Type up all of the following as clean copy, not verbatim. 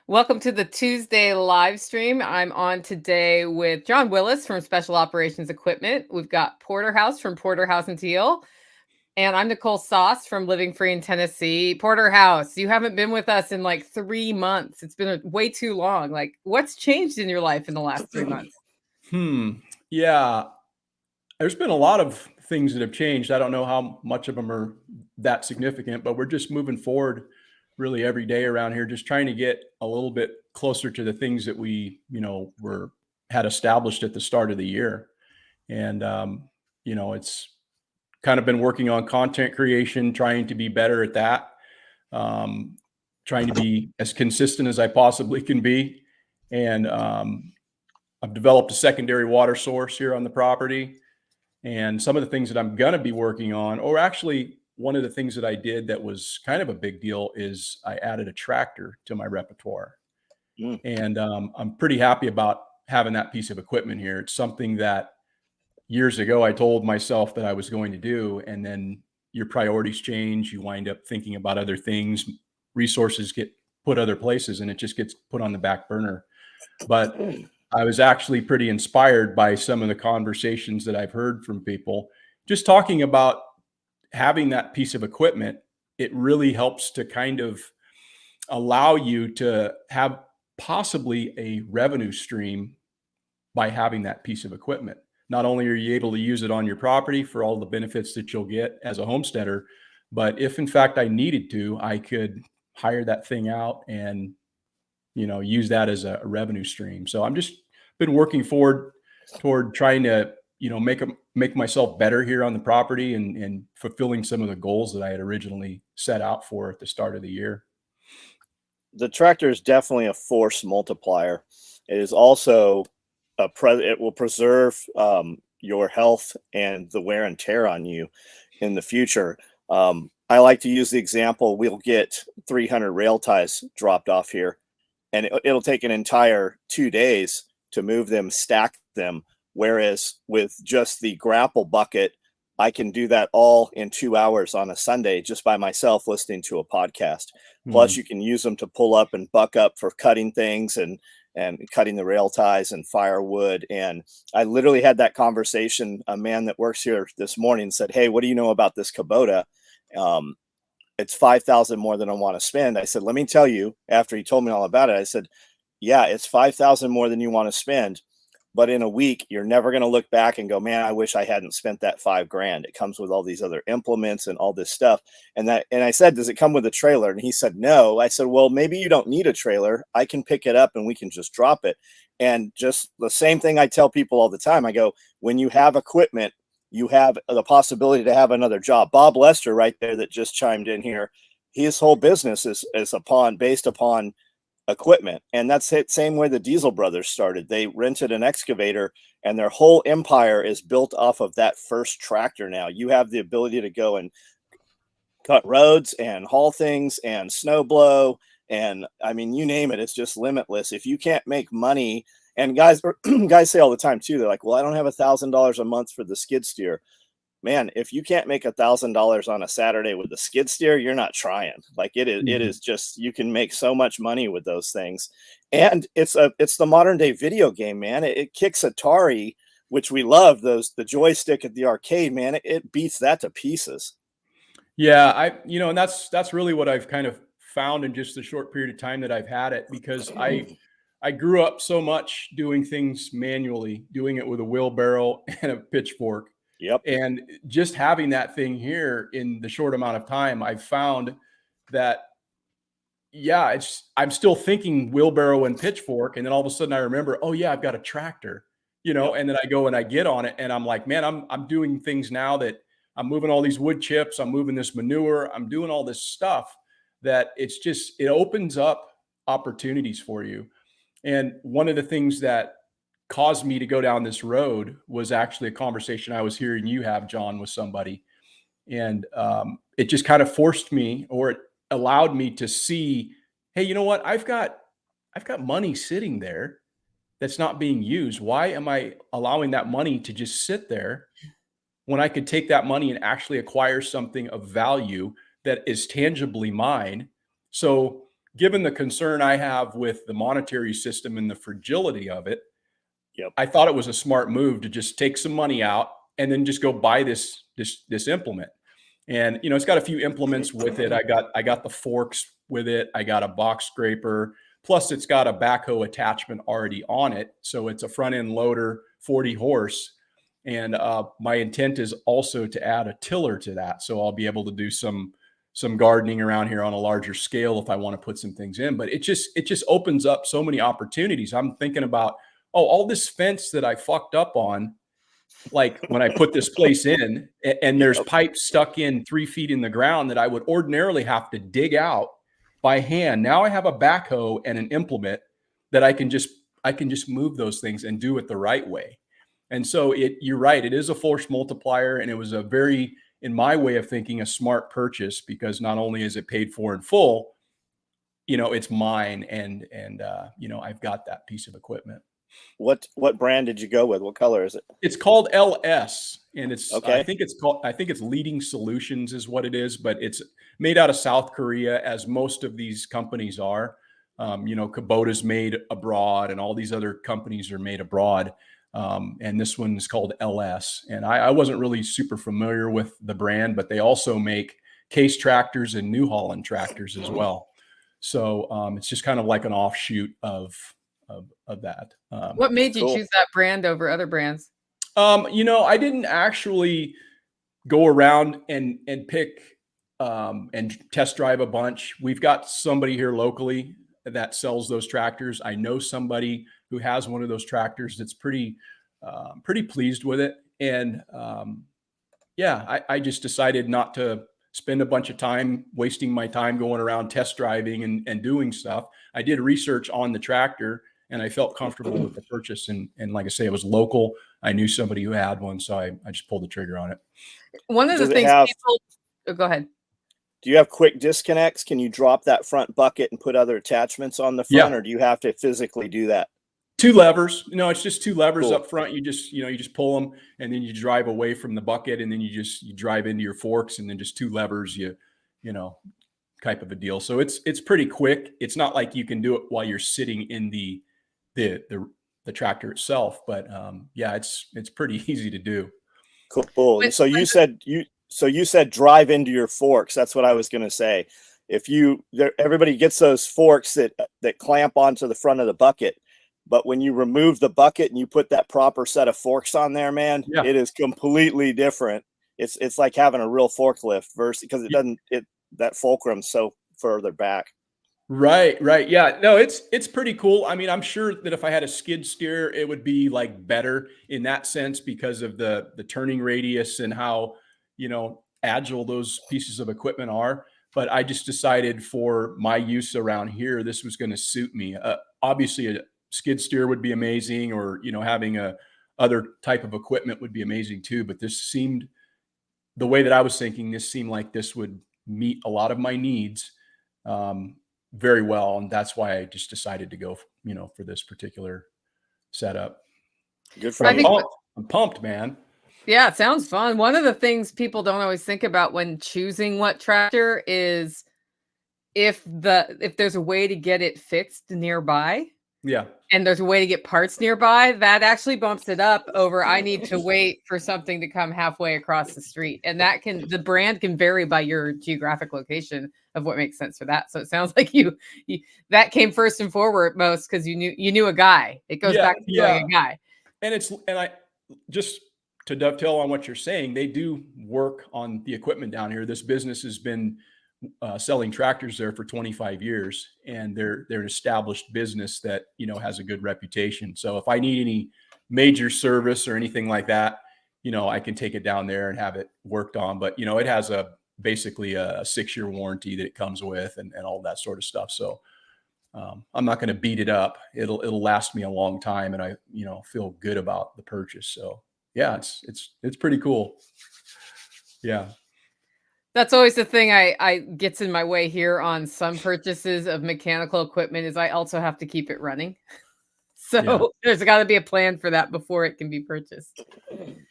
Welcome to the Tuesday live stream. I'm on today with John Willis from Special Operations Equipment. We've got Porterhouse from Porterhouse and Teal. And I'm Nicole Sauce from Living Free in Tennessee. Porterhouse, you haven't been with us in like 3 months. It's been way too long. Like, what's changed in your life in the last 3 months? Yeah, there's been a lot of things that have changed. I don't know how much of them are that significant, but we're just moving forward really every day around here, just trying to get a little bit closer to the things that we, had established at the start of the year. And, it's kind of been working on content creation, trying to be better at that, trying to be as consistent as I possibly can be. And I've developed a secondary water source here on the property. And some of the things that I'm going to be working on, or actually one of the things that I did that was kind of a big deal, is I added a tractor to my repertoire. And I'm pretty happy about having that piece of equipment here. It's something that years ago I told myself that I was going to do, and then your priorities change. You wind up thinking about other things, resources get put other places, and it just gets put on the back burner. But I was actually pretty inspired by some of the conversations that I've heard from people just talking about having that piece of equipment. It really helps to kind of allow you to have possibly a revenue stream by having that piece of equipment. Not only are you able to use it on your property for all the benefits that you'll get as a homesteader, but if in fact I needed to, I could hire that thing out and use that as a revenue stream. So I'm just been working forward toward trying to, make myself better here on the property and fulfilling some of the goals that I had originally set out for at the start of the year. The tractor is definitely a force multiplier. It is also it will preserve your health and the wear and tear on you in the future. I like to use the example, we'll get 300 rail ties dropped off here, and it'll take an entire 2 days to move them, stack them. Whereas with just the grapple bucket, I can do that all in 2 hours on a Sunday just by myself listening to a podcast. Plus you can use them to pull up and buck up for cutting things and cutting the rail ties and firewood. And I literally had that conversation. A man that works here this morning said, "Hey, what do you know about this Kubota? It's 5,000 more than I want to spend." I said, "Let me tell you," after he told me all about it, I said, "Yeah, it's 5,000 more than you want to spend. But in a week, you're never going to look back and go, man, I wish I hadn't spent that $5,000. It comes with all these other implements and all this stuff." And I said, "Does it come with a trailer?" And he said, "No." I said, "Well, maybe you don't need a trailer. I can pick it up and we can just drop it." And just the same thing I tell people all the time. I go, when you have equipment, you have the possibility to have another job. Bob Lester right there that just chimed in here, his whole business is based upon equipment. And that's the same way the Diesel brothers started. They rented an excavator and their whole empire is built off of that first tractor. Now you have the ability to go and cut roads and haul things and snow blow. And I mean, you name it, it's just limitless. If you can't make money, and guys say all the time too, they're like, "Well, I don't have $1,000 a month for the skid steer." Man, if you can't make $1,000 on a Saturday with the skid steer, you're not trying. Like it is just, you can make so much money with those things. And it's the modern day video game, man. It kicks Atari, which we love, the joystick at the arcade, man. It beats that to pieces. Yeah, and that's really what I've kind of found in just the short period of time that I've had it, because I grew up so much doing things manually, doing it with a wheelbarrow and a pitchfork. Yep. And just having that thing here in the short amount of time, I've found that, yeah, I'm still thinking wheelbarrow and pitchfork. And then all of a sudden I remember, oh yeah, I've got a tractor, Yep. And then I go and I get on it and I'm like, man, I'm doing things now that I'm moving all these wood chips. I'm moving this manure. I'm doing all this stuff that it opens up opportunities for you. And one of the things that caused me to go down this road was actually a conversation I was hearing you have, John, with somebody. And it just kind of forced me, or it allowed me to see, hey, you know what? I've got money sitting there that's not being used. Why am I allowing that money to just sit there when I could take that money and actually acquire something of value that is tangibly mine? So given the concern I have with the monetary system and the fragility of it, Yep. I thought it was a smart move to just take some money out and then just go buy this implement. And it's got a few implements with it. I got the forks with it. I got a box scraper. Plus, it's got a backhoe attachment already on it, so it's a front end loader, 40 horse. And my intent is also to add a tiller to that, so I'll be able to do some gardening around here on a larger scale if I want to put some things in. But it just opens up so many opportunities. I'm thinking about, all this fence that I fucked up on, like when I put this place in, and there's pipes stuck in 3 feet in the ground that I would ordinarily have to dig out by hand. Now I have a backhoe and an implement that I can just move those things and do it the right way. And so you're right, it is a force multiplier, and it was a very, in my way of thinking, a smart purchase, because not only is it paid for in full, it's mine, and I've got that piece of equipment. What brand did you go with? What color is it? It's called LS, and it's okay. I think it's Leading Solutions is what it is, but it's made out of South Korea, as most of these companies are. Kubota's made abroad, and all these other companies are made abroad. And this one is called LS. And I wasn't really super familiar with the brand, but they also make Case tractors and New Holland tractors as well. So it's just kind of like an offshoot of that. What made you choose that brand over other brands? I didn't actually go around and pick and test drive a bunch. We've got somebody here locally that sells those tractors. I know somebody who has one of those tractors that's pretty pleased with it. And I just decided not to spend a bunch of time wasting my time going around test driving and doing stuff. I did research on the tractor, and I felt comfortable with the purchase. And like I say, it was local. I knew somebody who had one, so I just pulled the trigger on it. One of the things go ahead. Do you have quick disconnects? Can you drop that front bucket and put other attachments on the front, or do you have to physically do that? 2 levers. It's just 2 levers Cool. up front. You just pull them, and then you drive away from the bucket, and then you drive into your forks, and then just 2 levers, type of a deal. So it's pretty quick. It's not like you can do it while you're sitting in the tractor itself, but it's pretty easy to do. Cool. And so you said drive into your forks. That's what I was going to say. Everybody gets those forks that clamp onto the front of the bucket, but when you remove the bucket and you put that proper set of forks on there, man, it is completely different. It's like having a real forklift because that fulcrum's so further back. Right. Yeah, no, it's pretty cool. I mean, I'm sure that if I had a skid steer, it would be like better in that sense because of the turning radius and how, agile those pieces of equipment are. But I just decided for my use around here, this was going to suit me. Obviously a skid steer would be amazing, or, having a other type of equipment would be amazing too. But this seemed, the way that I was thinking, this seemed like this would meet a lot of my needs very well. And that's why I just decided to go, for this particular setup. Good for you. I'm pumped, man. Yeah, it sounds fun. One of the things people don't always think about when choosing what tractor is if there's a way to get it fixed nearby. Yeah. And there's a way to get parts nearby, that actually bumps it up over I need to wait for something to come halfway across the street. And the brand can vary by your geographic location of what makes sense for that. So it sounds like you that came first and foremost because you knew a guy. It goes back to knowing a guy. And I just to dovetail on what you're saying, they do work on the equipment down here. This business has been selling tractors there for 25 years, and they're an established business that, has a good reputation. So if I need any major service or anything like that, I can take it down there and have it worked on. But, it has basically a 6-year warranty that it comes with and all that sort of stuff. So I'm not going to beat it up. It'll last me a long time, and I, feel good about the purchase. So yeah, it's pretty cool. Yeah. That's always the thing I gets in my way here on some purchases of mechanical equipment is I also have to keep it running. So there's got to be a plan for that before it can be purchased.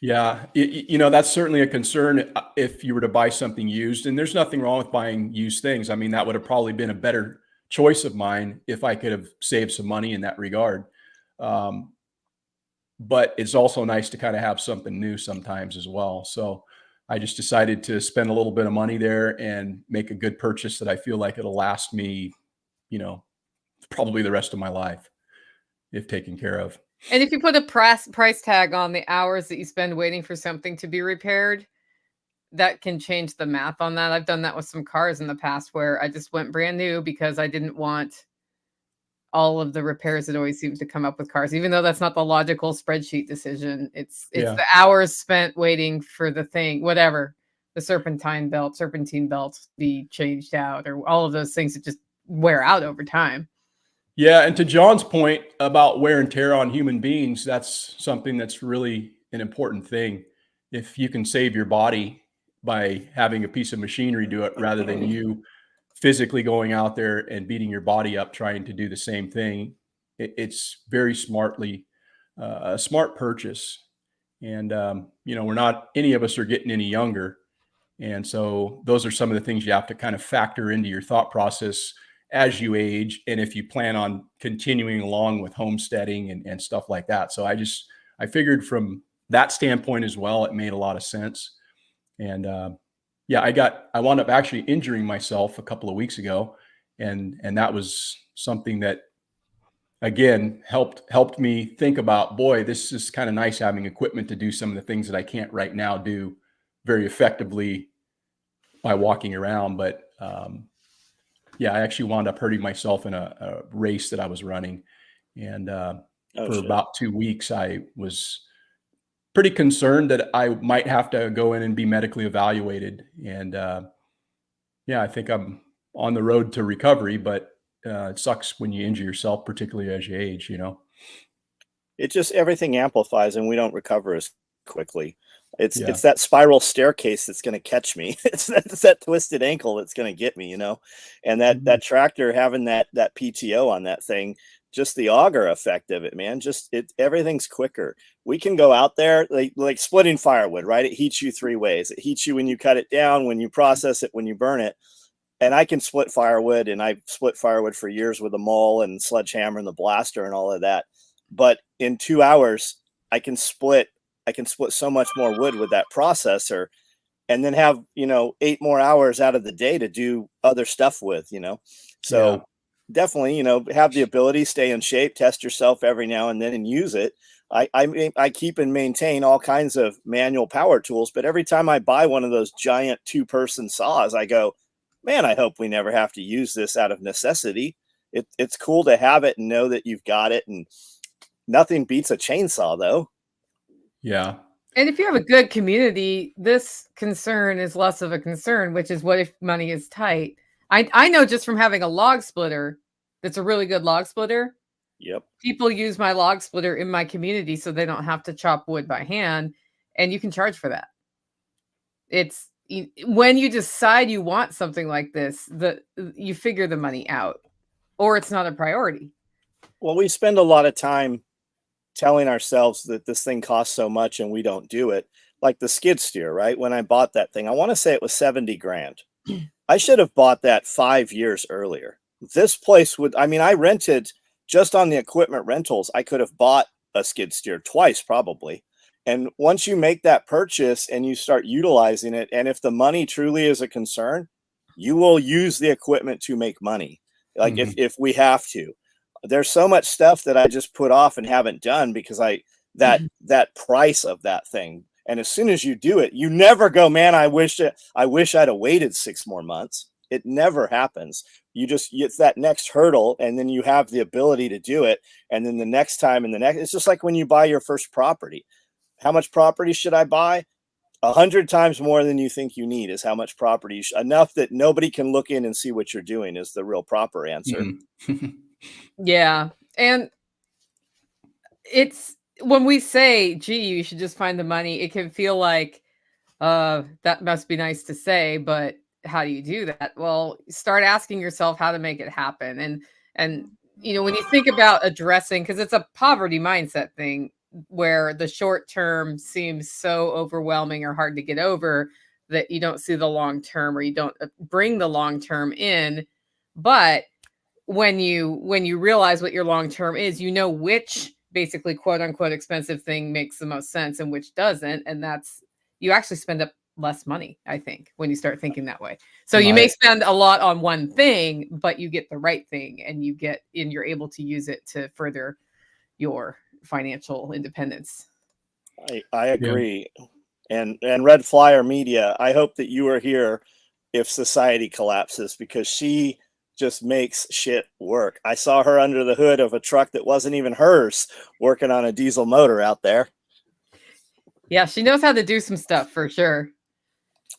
Yeah. That's certainly a concern if you were to buy something used, and there's nothing wrong with buying used things. I mean, that would have probably been a better choice of mine if I could have saved some money in that regard. But it's also nice to kind of have something new sometimes as well. So I just decided to spend a little bit of money there and make a good purchase that I feel like it'll last me, probably the rest of my life if taken care of. And if you put a price tag on the hours that you spend waiting for something to be repaired, that can change the math on that. I've done that with some cars in the past where I just went brand new because I didn't want all of the repairs that always seems to come up with cars, even though that's not the logical spreadsheet decision. It's the hours spent waiting for the thing, whatever, the serpentine belt be changed out, or all of those things that just wear out over time. Yeah. And to John's point about wear and tear on human beings, that's something that's really an important thing. If you can save your body by having a piece of machinery do it rather than you physically going out there and beating your body up trying to do the same thing, it's very smartly a smart purchase. And we're not, any of us are getting any younger, and so those are some of the things you have to kind of factor into your thought process as you age, and if you plan on continuing along with homesteading and stuff like that. So I figured from that standpoint as well, it made a lot of sense. And I wound up actually injuring myself a couple of weeks ago, and that was something that again helped me think about, boy, this is kind of nice having equipment to do some of the things that I can't right now do very effectively by walking around. But I actually wound up hurting myself in a race that I was running, and about 2 weeks I was pretty concerned that I might have to go in and be medically evaluated. And I think I'm on the road to recovery, but it sucks when you injure yourself, particularly as you age, It just, everything amplifies and we don't recover as quickly. It's that spiral staircase that's going to catch me. It's that twisted ankle that's going to get me, and that tractor having that PTO on that thing, just the auger effect of it, man, everything's quicker. We can go out there like splitting firewood, right? It heats you 3 ways. It heats you when you cut it down, when you process it, when you burn it. And I can split firewood, and I split firewood for years with a maul and sledgehammer and the blaster and all of that. But in 2 hours, I can split so much more wood with that processor, and then have, 8 more hours out of the day to do other stuff with, So definitely, have the ability, stay in shape, test yourself every now and then and use it. I keep and maintain all kinds of manual power tools, but every time I buy one of those giant 2-person saws, I go, man, I hope we never have to use this out of necessity. It's cool to have it and know that you've got it, and nothing beats a chainsaw though. Yeah. And if you have a good community, this concern is less of a concern, which is what if money is tight? I know just from having a log splitter that's a really good log splitter. Yep. People use my log splitter in my community so they don't have to chop wood by hand, and you can charge for that. It's when you decide you want something like this, you figure the money out, or it's not a priority. Well, we spend a lot of time telling ourselves that this thing costs so much and we don't do it. Like the skid steer, right? When I bought that thing, I want to say it was 70 grand. I should have bought that 5 years earlier. This place I rented just on the equipment rentals. I could have bought a skid steer twice probably. And once you make that purchase and you start utilizing it, and if the money truly is a concern, you will use the equipment to make money. Like if we have to. There's so much stuff that I just put off and haven't done because that price of that thing. And as soon as you do it, you never go, man, I wish I'd have waited 6 more months. It never happens. It's that next hurdle, and then you have the ability to do it. And then the next time it's just like when you buy your first property. How much property should I buy? 100 times more than you think you need is how much property, enough that nobody can look in and see what you're doing is the real proper answer. Yeah. And it's when we say, gee, you should just find the money, it can feel like that must be nice to say, but how do you do that? Well, start asking yourself how to make it happen. And when you think about addressing, because it's a poverty mindset thing where the short term seems so overwhelming or hard to get over that you don't see the long term, or you don't bring the long term in. But when you realize what your long term is, you know which basically quote unquote expensive thing makes the most sense and which doesn't, and that's you actually spend up less money, I think, when you start thinking that way. So you may spend a lot on one thing, but you get the right thing, and you're able to use it to further your financial independence. I agree. Yeah. And Red Flyer Media, I hope that you are here if society collapses, because she just makes shit work. I saw her under the hood of a truck that wasn't even hers, working on a diesel motor out there. Yeah, she knows how to do some stuff for sure.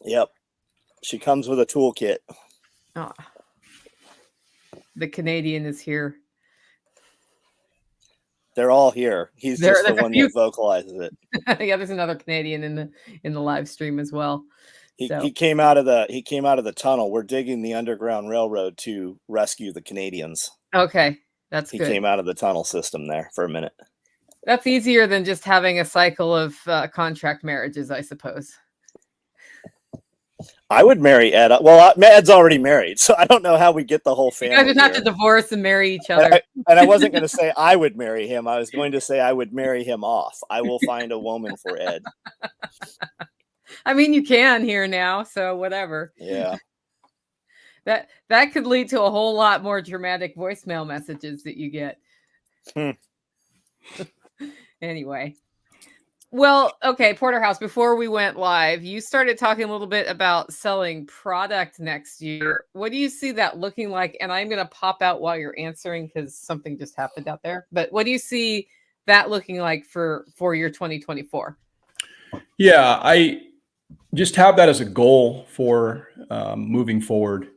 Yep. She comes with a toolkit. Oh, the Canadian is here. They're all here. He's just the one that vocalizes it. Yeah, there's another Canadian in the live stream as well. He came out of the tunnel. We're digging the Underground Railroad to rescue the Canadians. Okay, that's good. He came out of the tunnel system there for a minute. That's easier than just having a cycle of contract marriages, I suppose. I would marry Ed. Well, Ed's already married, so I don't know how we get the whole family. You guys would have to divorce and marry each other. And I wasn't going to say I would marry him. I was going to say I would marry him off. I will find a woman for Ed. I mean, you can here now, so whatever. Yeah. That could lead to a whole lot more dramatic voicemail messages that you get. Anyway. Well, okay, Porterhouse, before we went live, you started talking a little bit about selling product next year. What do you see that looking like? And I'm going to pop out while you're answering because something just happened out there. But what do you see that looking like for your 2024? Yeah, I just have that as a goal for moving forward.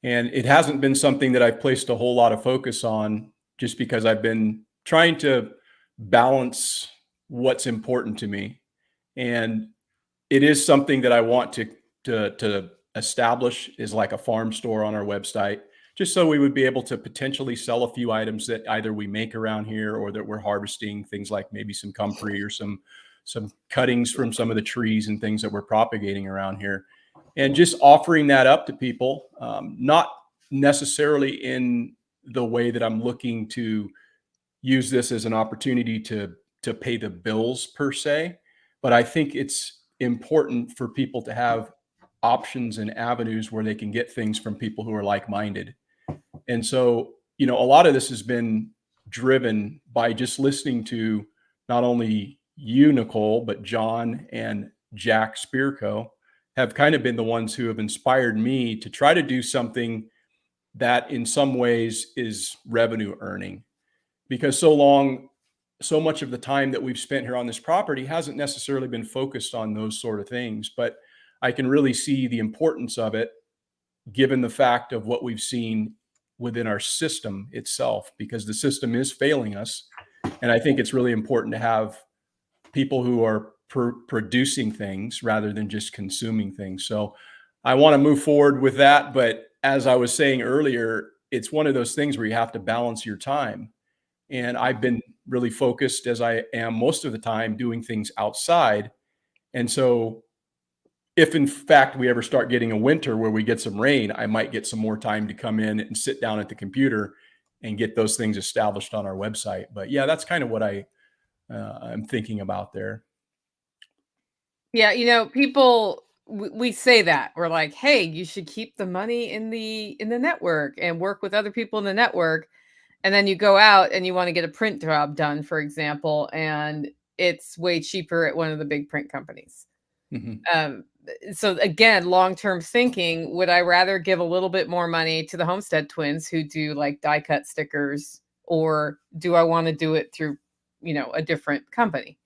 And it hasn't been something that I've placed a whole lot of focus on, just because I've been trying to balance what's important to me. And it is something that I want to establish is like a farm store on our website, just so we would be able to potentially sell a few items that either we make around here or that we're harvesting, things like maybe some comfrey or some cuttings from some of the trees and things that we're propagating around here, and just offering that up to people, not necessarily in the way that I'm looking to use this as an opportunity to pay the bills per se, but I think it's important for people to have options and avenues where they can get things from people who are like-minded. And so, a lot of this has been driven by just listening to not only you, Nicole, but John and Jack Spearco have kind of been the ones who have inspired me to try to do something that in some ways is revenue earning, because so much of the time that we've spent here on this property hasn't necessarily been focused on those sort of things. But I can really see the importance of it, given the fact of what we've seen within our system itself, because the system is failing us. And I think it's really important to have people who are producing things rather than just consuming things. So I want to move forward with that. But as I was saying earlier, it's one of those things where you have to balance your time. And I've been really focused, as I am most of the time, doing things outside. And so if in fact we ever start getting a winter where we get some rain, I might get some more time to come in and sit down at the computer and get those things established on our website. But yeah, that's kind of what I'm thinking about there. Yeah, people, we say that we're like, hey, you should keep the money in the network and work with other people in the network. And then you go out and you want to get a print job done, for example, and it's way cheaper at one of the big print companies. Mm-hmm. So again, long-term thinking, would I rather give a little bit more money to the Homestead twins who do like die cut stickers, or do I want to do it through, a different company?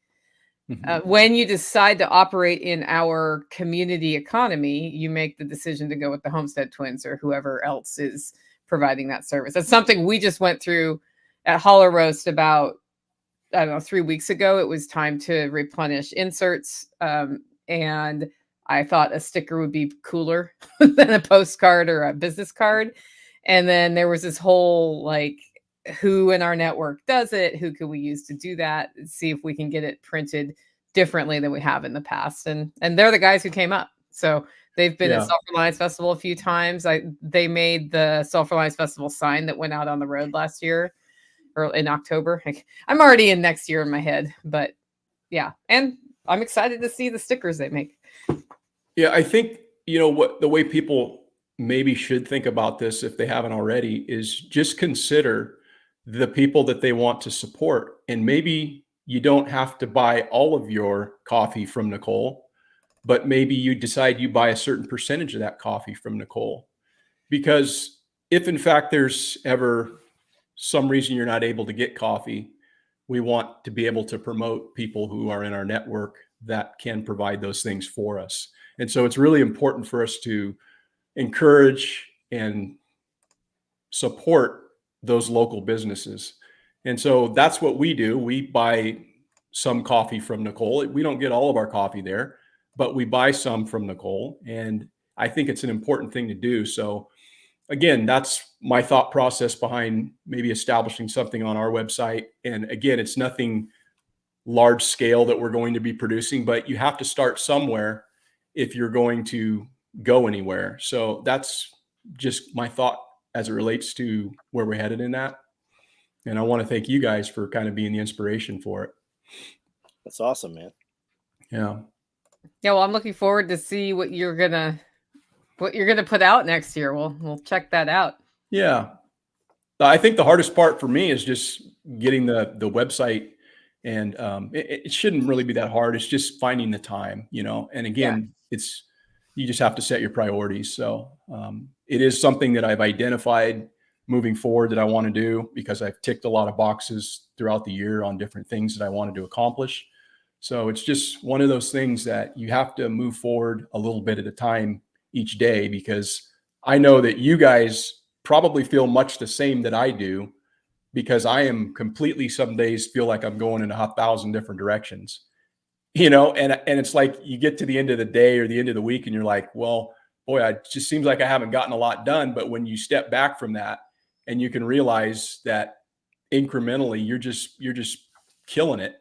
Mm-hmm. When you decide to operate in our community economy, you make the decision to go with the Homestead twins or whoever else is providing that service. That's something we just went through at Hollow Roast about, 3 weeks ago. It was time to replenish inserts. And I thought a sticker would be cooler than a postcard or a business card. And then there was this whole, like, who in our network does it? Who could we use to do that? See if we can get it printed differently than we have in the past. And they're the guys who came up. So they've been at Yeah. Sulphur Lions Festival a few times. They made the Sulphur Lions Festival sign that went out on the road last year or in October. I'm already in next year in my head, but yeah. And I'm excited to see the stickers they make. Yeah, I think, what the way people maybe should think about this, if they haven't already, is just consider the people that they want to support. And maybe you don't have to buy all of your coffee from Nicole, but maybe you decide you buy a certain percentage of that coffee from Nicole. Because if in fact there's ever some reason you're not able to get coffee, we want to be able to promote people who are in our network that can provide those things for us. And so it's really important for us to encourage and support those local businesses. And so that's what we do. We buy some coffee from Nicole. We don't get all of our coffee there, but we buy some from Nicole. And I think it's an important thing to do. So again, that's my thought process behind maybe establishing something on our website. And again, it's nothing large scale that we're going to be producing, but you have to start somewhere if you're going to go anywhere. So that's just my thought as it relates to where we're headed in that. And I want to thank you guys for kind of being the inspiration for it. That's awesome, man. Yeah. Yeah, well, I'm looking forward to see what you're gonna put out next year. We'll check that out. Yeah. I think the hardest part for me is just getting the website, and it shouldn't really be that hard. It's just finding the time, and again, you just have to set your priorities. So it is something that I've identified moving forward that I want to do, because I've ticked a lot of boxes throughout the year on different things that I wanted to accomplish. So it's just one of those things that you have to move forward a little bit at a time each day, because I know that you guys probably feel much the same that I do, because I am completely, some days feel like I'm going in 1,000 different directions, and it's like you get to the end of the day or the end of the week and you're like, well, boy, it just seems like I haven't gotten a lot done. But when you step back from that and you can realize that incrementally you're just killing it,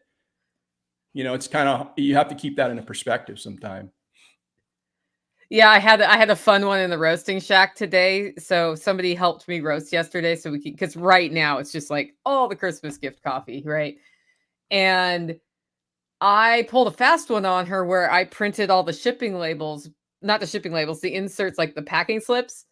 it's kind of, you have to keep that in a perspective sometime. Yeah, I had a fun one in the roasting shack today. So somebody helped me roast yesterday, so because right now it's just like all the Christmas gift coffee, right? And I pulled a fast one on her where I printed all the shipping labels, not the shipping labels, the inserts, like the packing slips.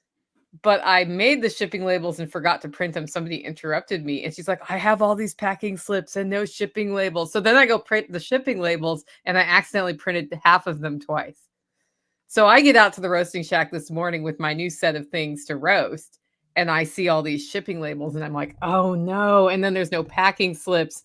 But I made the shipping labels and forgot to print them. Somebody interrupted me and she's like, I have all these packing slips and no shipping labels. So then I go print the shipping labels and I accidentally printed half of them twice. So I get out to the roasting shack this morning with my new set of things to roast, and I see all these shipping labels and I'm like, oh no. And then there's no packing slips.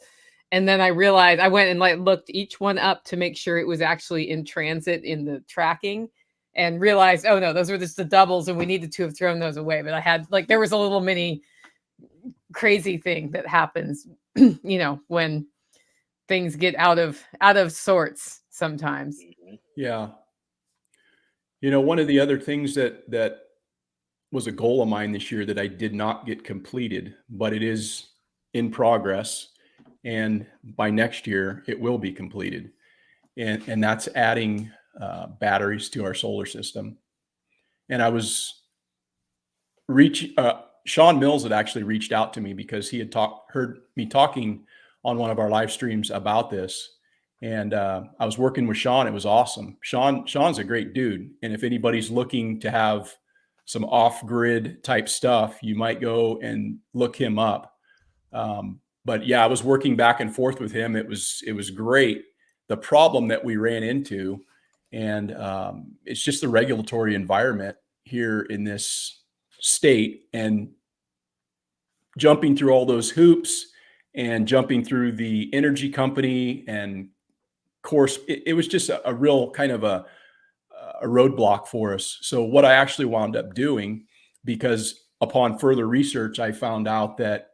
And then I realized, I went and looked each one up to make sure it was actually in transit in the tracking, and realized, oh no, those were just the doubles and we needed to have thrown those away. But I had, there was a little mini crazy thing that happens, when things get out of sorts sometimes. Yeah. One of the other things that was a goal of mine this year that I did not get completed, but it is in progress, and by next year it will be completed. And that's adding batteries to our solar system. And I was Sean Mills had actually reached out to me because he had heard me talking on one of our live streams about this. And I was working with Sean. It was awesome. Sean's a great dude. And if anybody's looking to have some off-grid type stuff, you might go and look him up. But yeah, I was working back and forth with him. It was great. The problem that we ran into, and it's just the regulatory environment here in this state, and jumping through all those hoops and jumping through the energy company, and of course it was just a real kind of a roadblock for us. So what I actually wound up doing, because upon further research, I found out that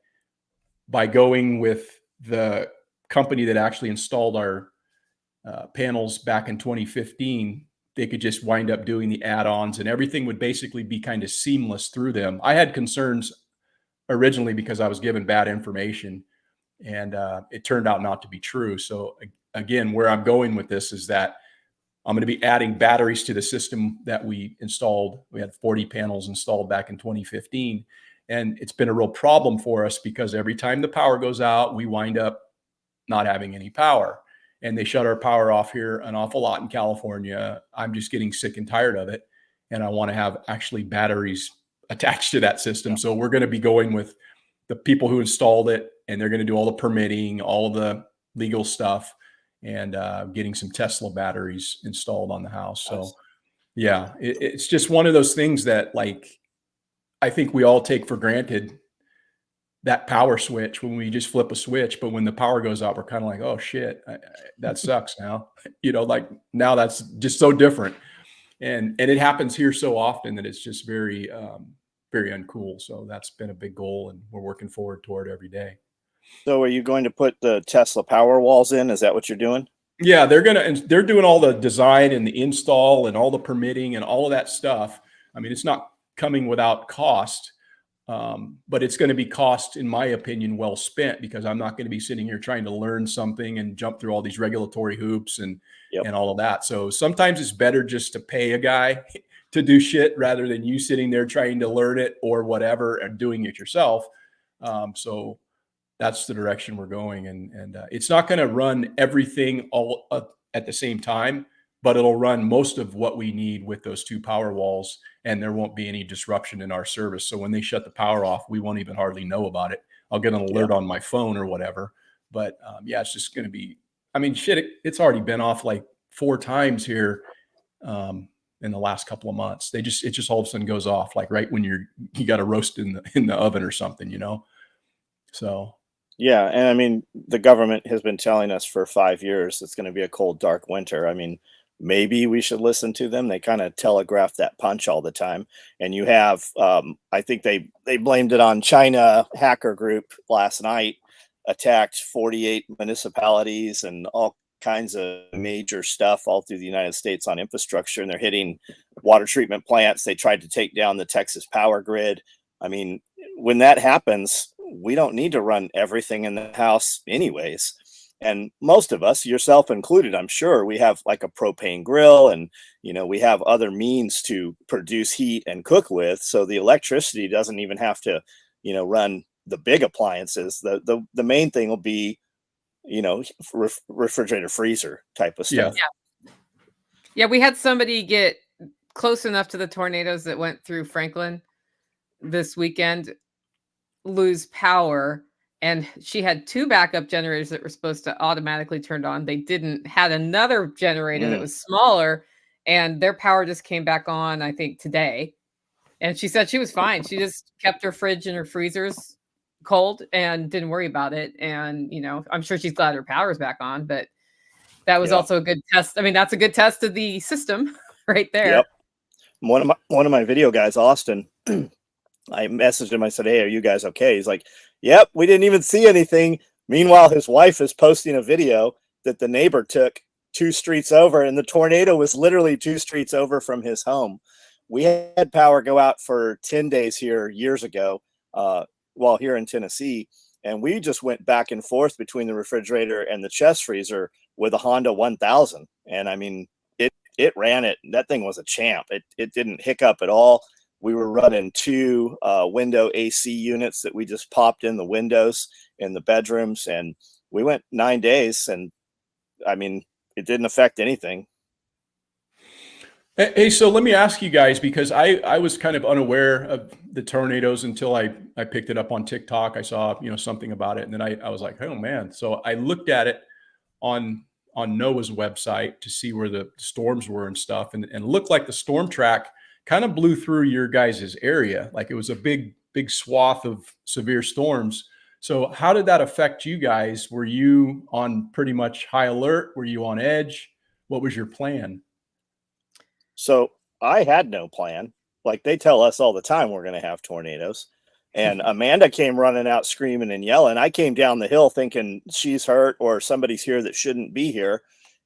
by going with the company that actually installed our panels back in 2015, they could just wind up doing the add-ons, and everything would basically be kind of seamless through them. I had concerns originally because I was given bad information, and it turned out not to be true. So again, where I'm going with this is that I'm going to be adding batteries to the system that we installed. We had 40 panels installed back in 2015. And it's been a real problem for us because every time the power goes out, we wind up not having any power. And they shut our power off here an awful lot in California. I'm just getting sick and tired of it. And I want to have actually batteries attached to that system. Yeah. So we're going to be going with the people who installed it, and they're going to do all the permitting, all the legal stuff, and getting some Tesla batteries installed on the house. So yeah, it's just one of those things that, like, I think we all take for granted, that power switch when we just flip a switch. But when the power goes out, we're kind of like, oh shit, that sucks now. Like now that's just so different. And it happens here so often that it's just very, very uncool. So that's been a big goal, and we're working forward toward every day. So are you going to put the Tesla power walls in? Is that what you're doing? Yeah, they're doing all the design and the install and all the permitting and all of that stuff. I mean, it's not coming without cost, but it's going to be cost, in my opinion, well spent, because I'm not going to be sitting here trying to learn something and jump through all these regulatory hoops and all of that. So sometimes it's better just to pay a guy to do shit rather than you sitting there trying to learn it or whatever and doing it yourself. So that's the direction we're going. And it's not going to run everything all at the same time, but it'll run most of what we need with those two power walls, and there won't be any disruption in our service. So when they shut the power off, we won't even hardly know about it. I'll get an alert on my phone or whatever. But yeah, it's just going to be, I mean, shit, it's already been off like 4 times here in the last couple of months. It just all of a sudden goes off, like right when you got a roast in the oven or something, So. Yeah. And I mean, the government has been telling us for 5 years it's going to be a cold, dark winter. I mean, maybe we should listen to them. They kind of telegraph that punch all the time. And you have, I think they blamed it on China hacker group last night, attacked 48 municipalities and all kinds of major stuff all through the United States on infrastructure. And they're hitting water treatment plants. They tried to take down the Texas power grid. I mean, when that happens, we don't need to run everything in the house anyways. And most of us, yourself included, I'm sure, we have like a propane grill, and we have other means to produce heat and cook with. So the electricity doesn't even have to, run the big appliances. The main thing will be, refrigerator, freezer type of stuff. Yeah, we had somebody get close enough to the tornadoes that went through Franklin this weekend lose power, and she had 2 backup generators that were supposed to automatically turn on. They didn't. Had another generator that was smaller, and their power just came back on, I think, today. And she said she was fine. She just kept her fridge and her freezers cold and didn't worry about it. And I'm sure she's glad her power's back on, but that was also a good test. I mean, that's a good test of the system right there. Yep. One of my video guys, Austin, I messaged him. I said, "Hey, are you guys okay?" He's like, "Yep, we didn't even see anything." Meanwhile, his wife is posting a video that the neighbor took 2 streets over, and the tornado was literally 2 streets over from his home. We had power go out for 10 days here years ago, while here in Tennessee, and we just went back and forth between the refrigerator and the chest freezer with a Honda 1000. And I mean, it ran it. That thing was a champ. It didn't hiccup at all. We were running 2 window AC units that we just popped in the windows in the bedrooms, and we went 9 days, and I mean, it didn't affect anything. Hey, so let me ask you guys, because I was kind of unaware of the tornadoes until I picked it up on TikTok. I saw, something about it, and then I was like, oh man. So I looked at it on NOAA's website to see where the storms were and stuff, and it looked like the storm track kind of blew through your guys' area. Like it was a big swath of severe storms. So how did that affect you guys? Were you on pretty much high alert? Were you on edge? What was your plan? So I had no plan. Like they tell us all the time we're going to have tornadoes. And Amanda came running out screaming and yelling. I came down the hill thinking she's hurt or somebody's here that shouldn't be here.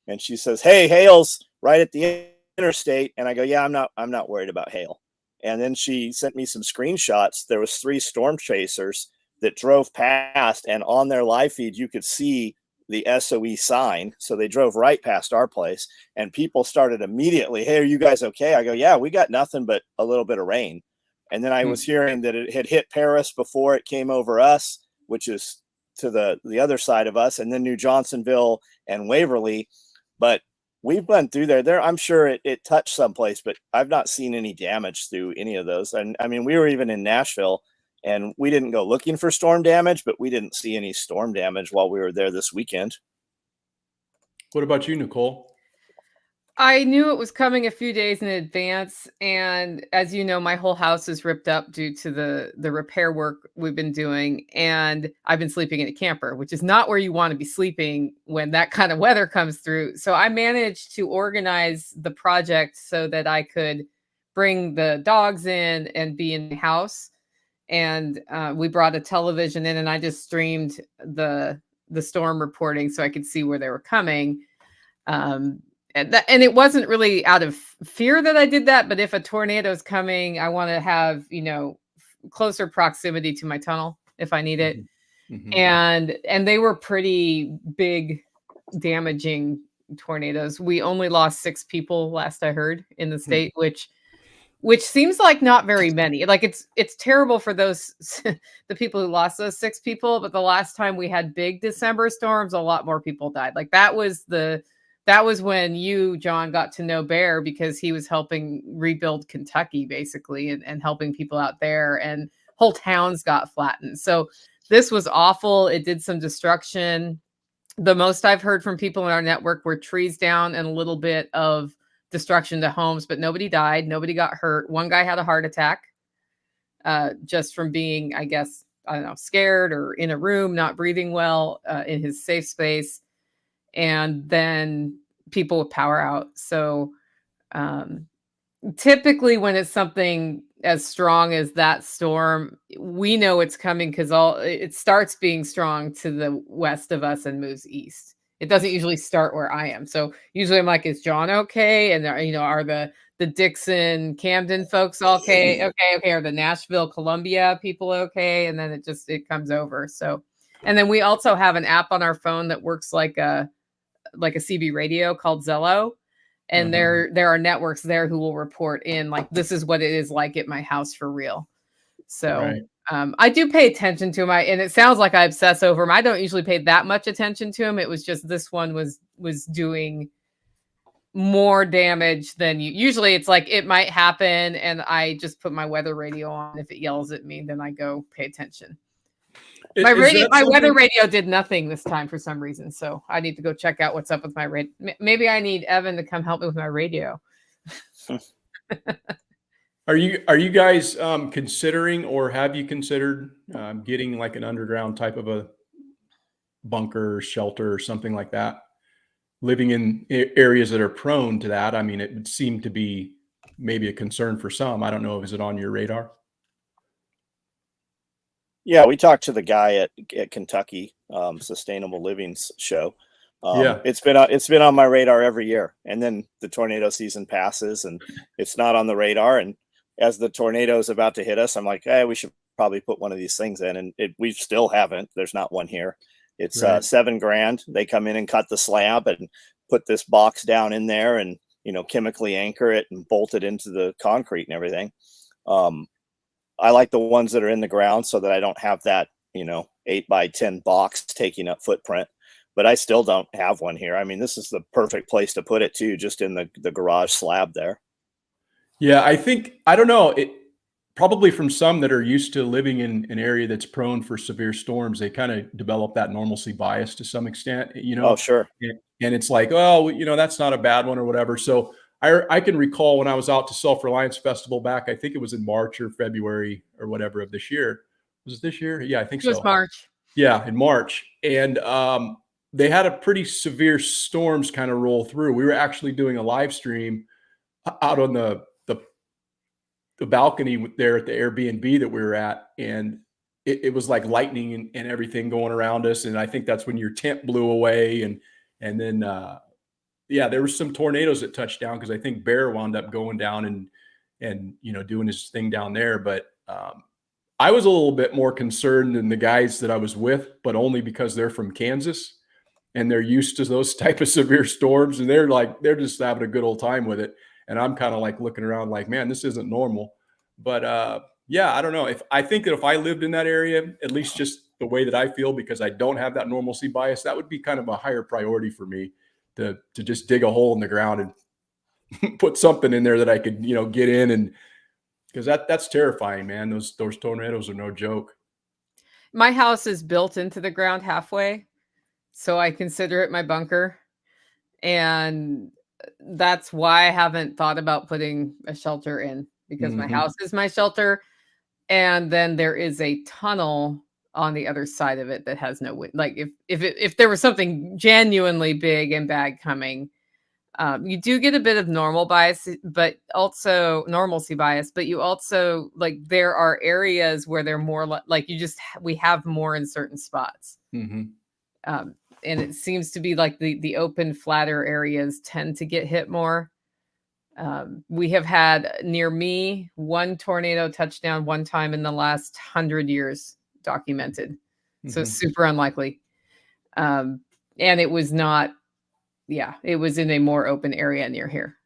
And she says, "Hey, hail's right at the interstate." And I go, "Yeah, I'm not worried about hail." And then she sent me some screenshots. There was 3 storm chasers that drove past, and on their live feed, you could see the SOE sign. So they drove right past our place, and people started immediately, "Hey, are you guys okay?" I go, "Yeah, we got nothing but a little bit of rain." And then I was hearing that it had hit Paris before it came over us, which is to the other side of us, and then New Johnsonville and Waverly. But we've been through there. I'm sure it touched someplace, but I've not seen any damage through any of those. And I mean, we were even in Nashville, and we didn't go looking for storm damage, but we didn't see any storm damage while we were there this weekend. What about you, Nicole? I knew it was coming a few days in advance, and as you know, my whole house is ripped up due to the repair work we've been doing, and I've been sleeping in a camper, which is not where you want to be sleeping when that kind of weather comes through. So I managed to organize the project so that I could bring the dogs in and be in the house, and we brought a television in, and I just streamed the storm reporting so I could see where they were coming. And it wasn't really out of fear that I did that, but if a tornado is coming, I want to have, closer proximity to my tunnel if I need it. Mm-hmm. And they were pretty big, damaging tornadoes. We only lost 6 people last I heard in the state, which seems like not very many. Like it's terrible for those the people who lost those 6 people, but the last time we had big December storms, a lot more people died. Like that was when you, John, got to know Bear because he was helping rebuild Kentucky, basically, and helping people out there, and whole towns got flattened. So this was awful. It did some destruction. The most I've heard from people in our network were trees down and a little bit of destruction to homes, but nobody died. Nobody got hurt. One guy had a heart attack just from being, I guess, I don't know, scared or in a room, not breathing well in his safe space. And then people with power out. So typically when it's something as strong as that storm, we know it's coming because it starts being strong to the west of us and moves east. It doesn't usually start where I am. So usually I'm like, is John okay? And are the Dixon, Camden folks okay? Okay. Are the Nashville, Columbia people okay? And then it comes over. So, and then we also have an app on our phone that works like a CB radio called Zello. And there are networks there who will report in like, this is what it is like at my house for real. So right. I do pay attention to him. And it sounds like I obsess over him. I don't usually pay that much attention to him. It was just this one was doing more damage than you. Usually it's like it might happen and I just put my weather radio on. If it yells at me, then I go pay attention. My weather radio did nothing this time for some reason, so I need to go check out what's up with my radio. Maybe I need Evan to come help me with my radio. Are you guys considering, or have you considered getting like an underground type of a bunker, shelter, or something like that? Living in areas that are prone to that. I mean, it would seem to be maybe a concern for some. I don't know. Is it on your radar? Yeah, we talked to the guy at Kentucky Sustainable Living show. It's been on my radar every year, and then the tornado season passes and it's not on the radar. And as the tornado is about to hit us, I'm like, hey, we should probably put one of these things in, and we still haven't. There's not one here. It's right. $7,000. They come in and cut the slab and put this box down in there, and chemically anchor it and bolt it into the concrete and everything. I like the ones that are in the ground so that I don't have that, 8x10 box taking up footprint, but I still don't have one here. I mean, this is the perfect place to put it too, just in the garage slab there. Yeah. I don't know. It probably from some that are used to living in an area that's prone for severe storms, they kind of develop that normalcy bias to some extent, Oh, sure. And it's like, oh, that's not a bad one or whatever. So I can recall when I was out to Self-Reliance Festival back, I think it was in March or February or whatever of this year. Was it this year? Yeah, I think so. It was March. Yeah, in March. And they had a pretty severe storms kind of roll through. We were actually doing a live stream out on the balcony there at the Airbnb that we were at. And it was like lightning and everything going around us. And I think that's when your tent blew away. And then there were some tornadoes that touched down because I think Bear wound up going down and doing his thing down there. But I was a little bit more concerned than the guys that I was with, but only because they're from Kansas. and they're used to those type of severe storms, and they're just having a good old time with it. And I'm kind of like looking around like, man, this isn't normal. But yeah, I don't know. If I think that if I lived in that area, at least just the way that I feel, because I don't have that normalcy bias, that would be kind of a higher priority for me to just dig a hole in the ground and put something in there that I could, get in, and because that's terrifying, man. Those tornadoes are no joke. My house is built into the ground halfway, so I consider it my bunker. And that's why I haven't thought about putting a shelter in, because my house is my shelter. And then there is a tunnel on the other side of it that has no wind. Like if there was something genuinely big and bad coming, you do get a bit of normal bias, but also normalcy bias. But you also, like, there are areas where they're more like we have more in certain spots. And it seems to be like the open, flatter areas tend to get hit more. We have had near me one tornado touchdown one time in the last 100 years documented. So it's super unlikely. And it was not, it was in a more open area near here.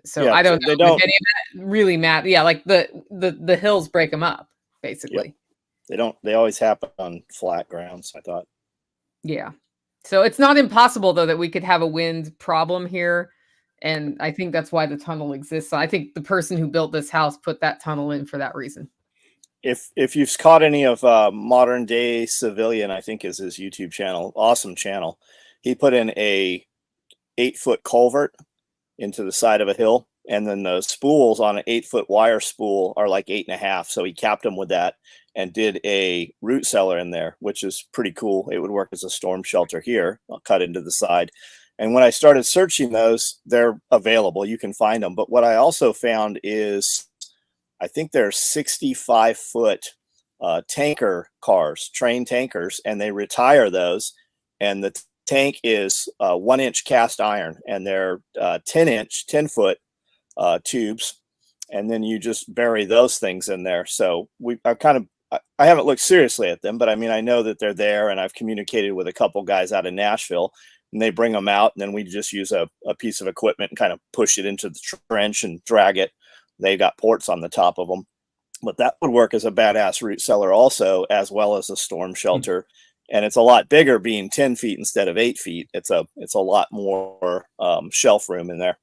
So I don't know if any of that really matter. Yeah, like the hills break them up, basically. They always happen on flat grounds, I thought. Yeah. So it's not impossible, though, that we could have a wind problem here. And I think that's why the tunnel exists. I think the person who built this house put that tunnel in for that reason. If you've caught any of Modern Day Civilian, I think is his YouTube channel, awesome channel. He put in a 8-foot culvert into the side of a hill, and then the spools on an 8-foot wire spool are like 8.5. So he capped them with that and did a root cellar in there, which is pretty cool. It would work as a storm shelter here, cut into the side. And when I started searching those, they're available. You can find them. But what I also found is, I think they're 65-foot tanker cars, train tankers, and they retire those. And the tank is 1-inch cast iron, and they're 10-foot tubes. And then you just bury those things in there. So I haven't looked seriously at them, but I mean, I know that they're there, and I've communicated with a couple guys out of Nashville, and they bring them out, and then we just use a piece of equipment and kind of push it into the trench and drag it. They got ports on the top of them, but that would work as a badass root cellar also, as well as a storm shelter. And it's a lot bigger, being 10 feet instead of 8 feet. It's a lot more shelf room in there.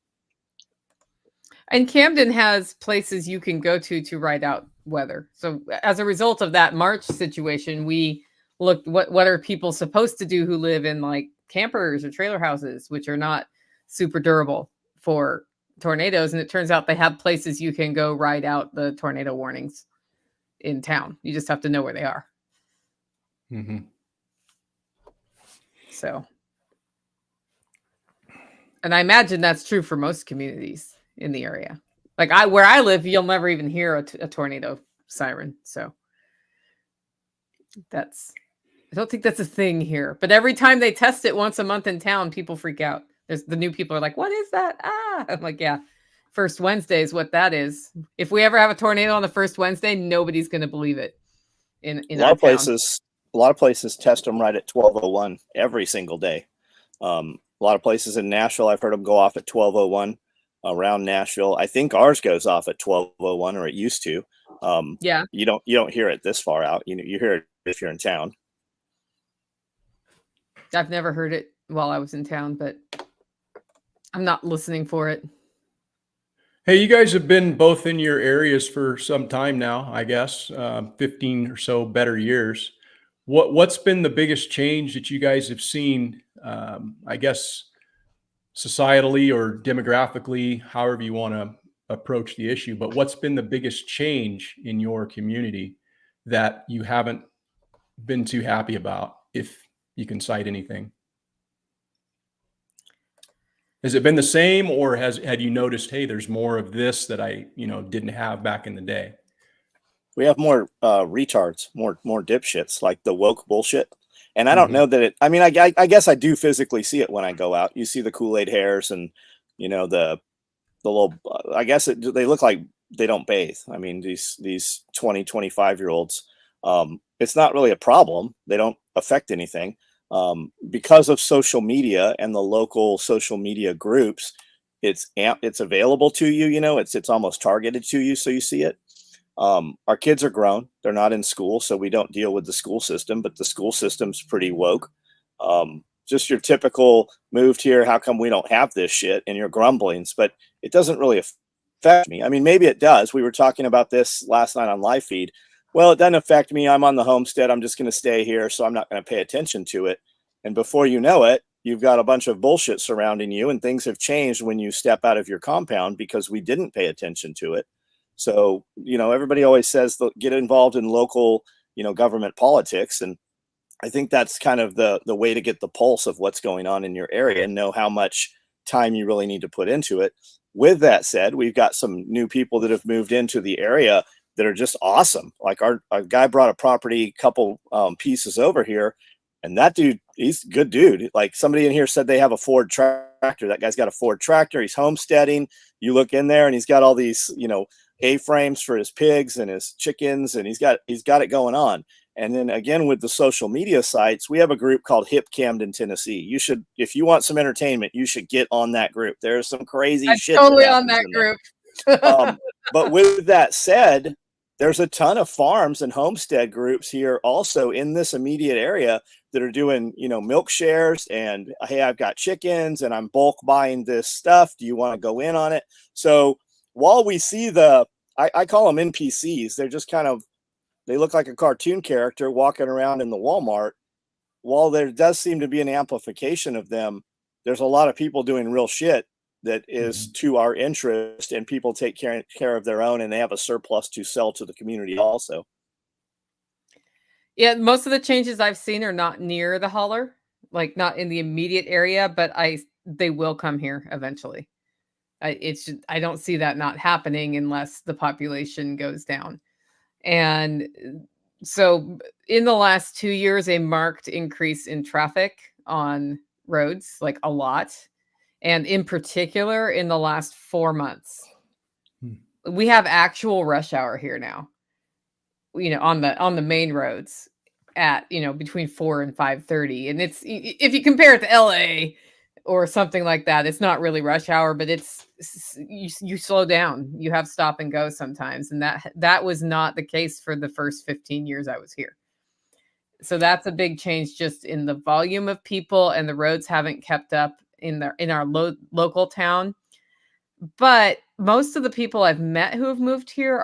And Camden has places you can go to ride out weather. So as a result of that March situation, we looked what are people supposed to do who live in like campers or trailer houses, which are not super durable for tornadoes. And it turns out they have places you can go ride out the tornado warnings in town. You just have to know where they are. So, and I imagine that's true for most communities in the area. Like where I live, you'll never even hear a tornado siren. So I don't think that's a thing here. But every time they test it once a month in town, people freak out. The new people are like, "What is that?" I'm like, "Yeah, first Wednesday is what that is." If we ever have a tornado on the first Wednesday, nobody's going to believe it. In a lot of places test them right at 12:01 every single day. A lot of places in Nashville, I've heard them go off at 12:01 around Nashville. I think ours goes off at 12:01, or it used to. You don't hear it this far out. You hear it if you're in town. I've never heard it while I was in town, but I'm not listening for it. Hey, you guys have been both in your areas for some time now, I guess, 15 or so better years. What's been the biggest change that you guys have seen, I guess, societally or demographically, however you want to approach the issue, but what's been the biggest change in your community that you haven't been too happy about, if you can cite anything? Has it been the same, or had you noticed, hey, there's more of this that I, didn't have back in the day? We have more retards, more dipshits, like the woke bullshit. And I don't know that I guess I do physically see it when I go out. You see the Kool-Aid hairs and, the little, I guess they look like they don't bathe. I mean, these 20, 25-year-olds, it's not really a problem. They don't affect anything. Because of social media and the local social media groups, it's available to you. You know, it's almost targeted to you, so you see it. Our kids are grown; they're not in school, so we don't deal with the school system. But the school system's pretty woke. Just your typical moved here. How come we don't have this shit? And your grumblings, but it doesn't really affect me. I mean, maybe it does. We were talking about this last night on live feed. Well, it doesn't affect me. I'm on the homestead. I'm just going to stay here, so I'm not going to pay attention to it. And before you know it, you've got a bunch of bullshit surrounding you, and things have changed when you step out of your compound because we didn't pay attention to it. So, you know, everybody always says get involved in local, you know, government politics. And I think that's kind of the way to get the pulse of what's going on in your area and know how much time you really need to put into it. With that said, we've got some new people that have moved into the area that are just awesome. Like our guy brought a property couple pieces over here, and that dude, he's a good dude. Like somebody in here said they have a Ford tractor. That guy's got a Ford tractor. He's homesteading. You look in there and he's got all these, you know, A-frames for his pigs and his chickens, and he's got it going on. And then again, with the social media sites, we have a group called Hip Camden, Tennessee. You should, if you want some entertainment, you should get on that group. There's some crazy shit. Totally on that group. But with that said, there's a ton of farms and homestead groups here also in this immediate area that are doing, you know, milk shares and, hey, I've got chickens and I'm bulk buying this stuff. Do you want to go in on it? So while we see I call them NPCs, they're just kind of, they look like a cartoon character walking around in the Walmart. While there does seem to be an amplification of them, there's a lot of people doing real shit that is to our interest, and people take care of their own, and they have a surplus to sell to the community also. Yeah, most of the changes I've seen are not near the holler, like not in the immediate area, but they will come here eventually. I don't see that not happening unless the population goes down. And so in the last 2 years, a marked increase in traffic on roads, like a lot. And in particular, in the last 4 months, we have actual rush hour here now, you know, on the main roads at, you know, between 4 and 5:30. And it's, if you compare it to LA or something like that, it's not really rush hour, but you slow down. You have stop and go sometimes. And that was not the case for the first 15 years I was here. So that's a big change just in the volume of people, and the roads haven't kept up in our local town. But most of the people I've met who have moved here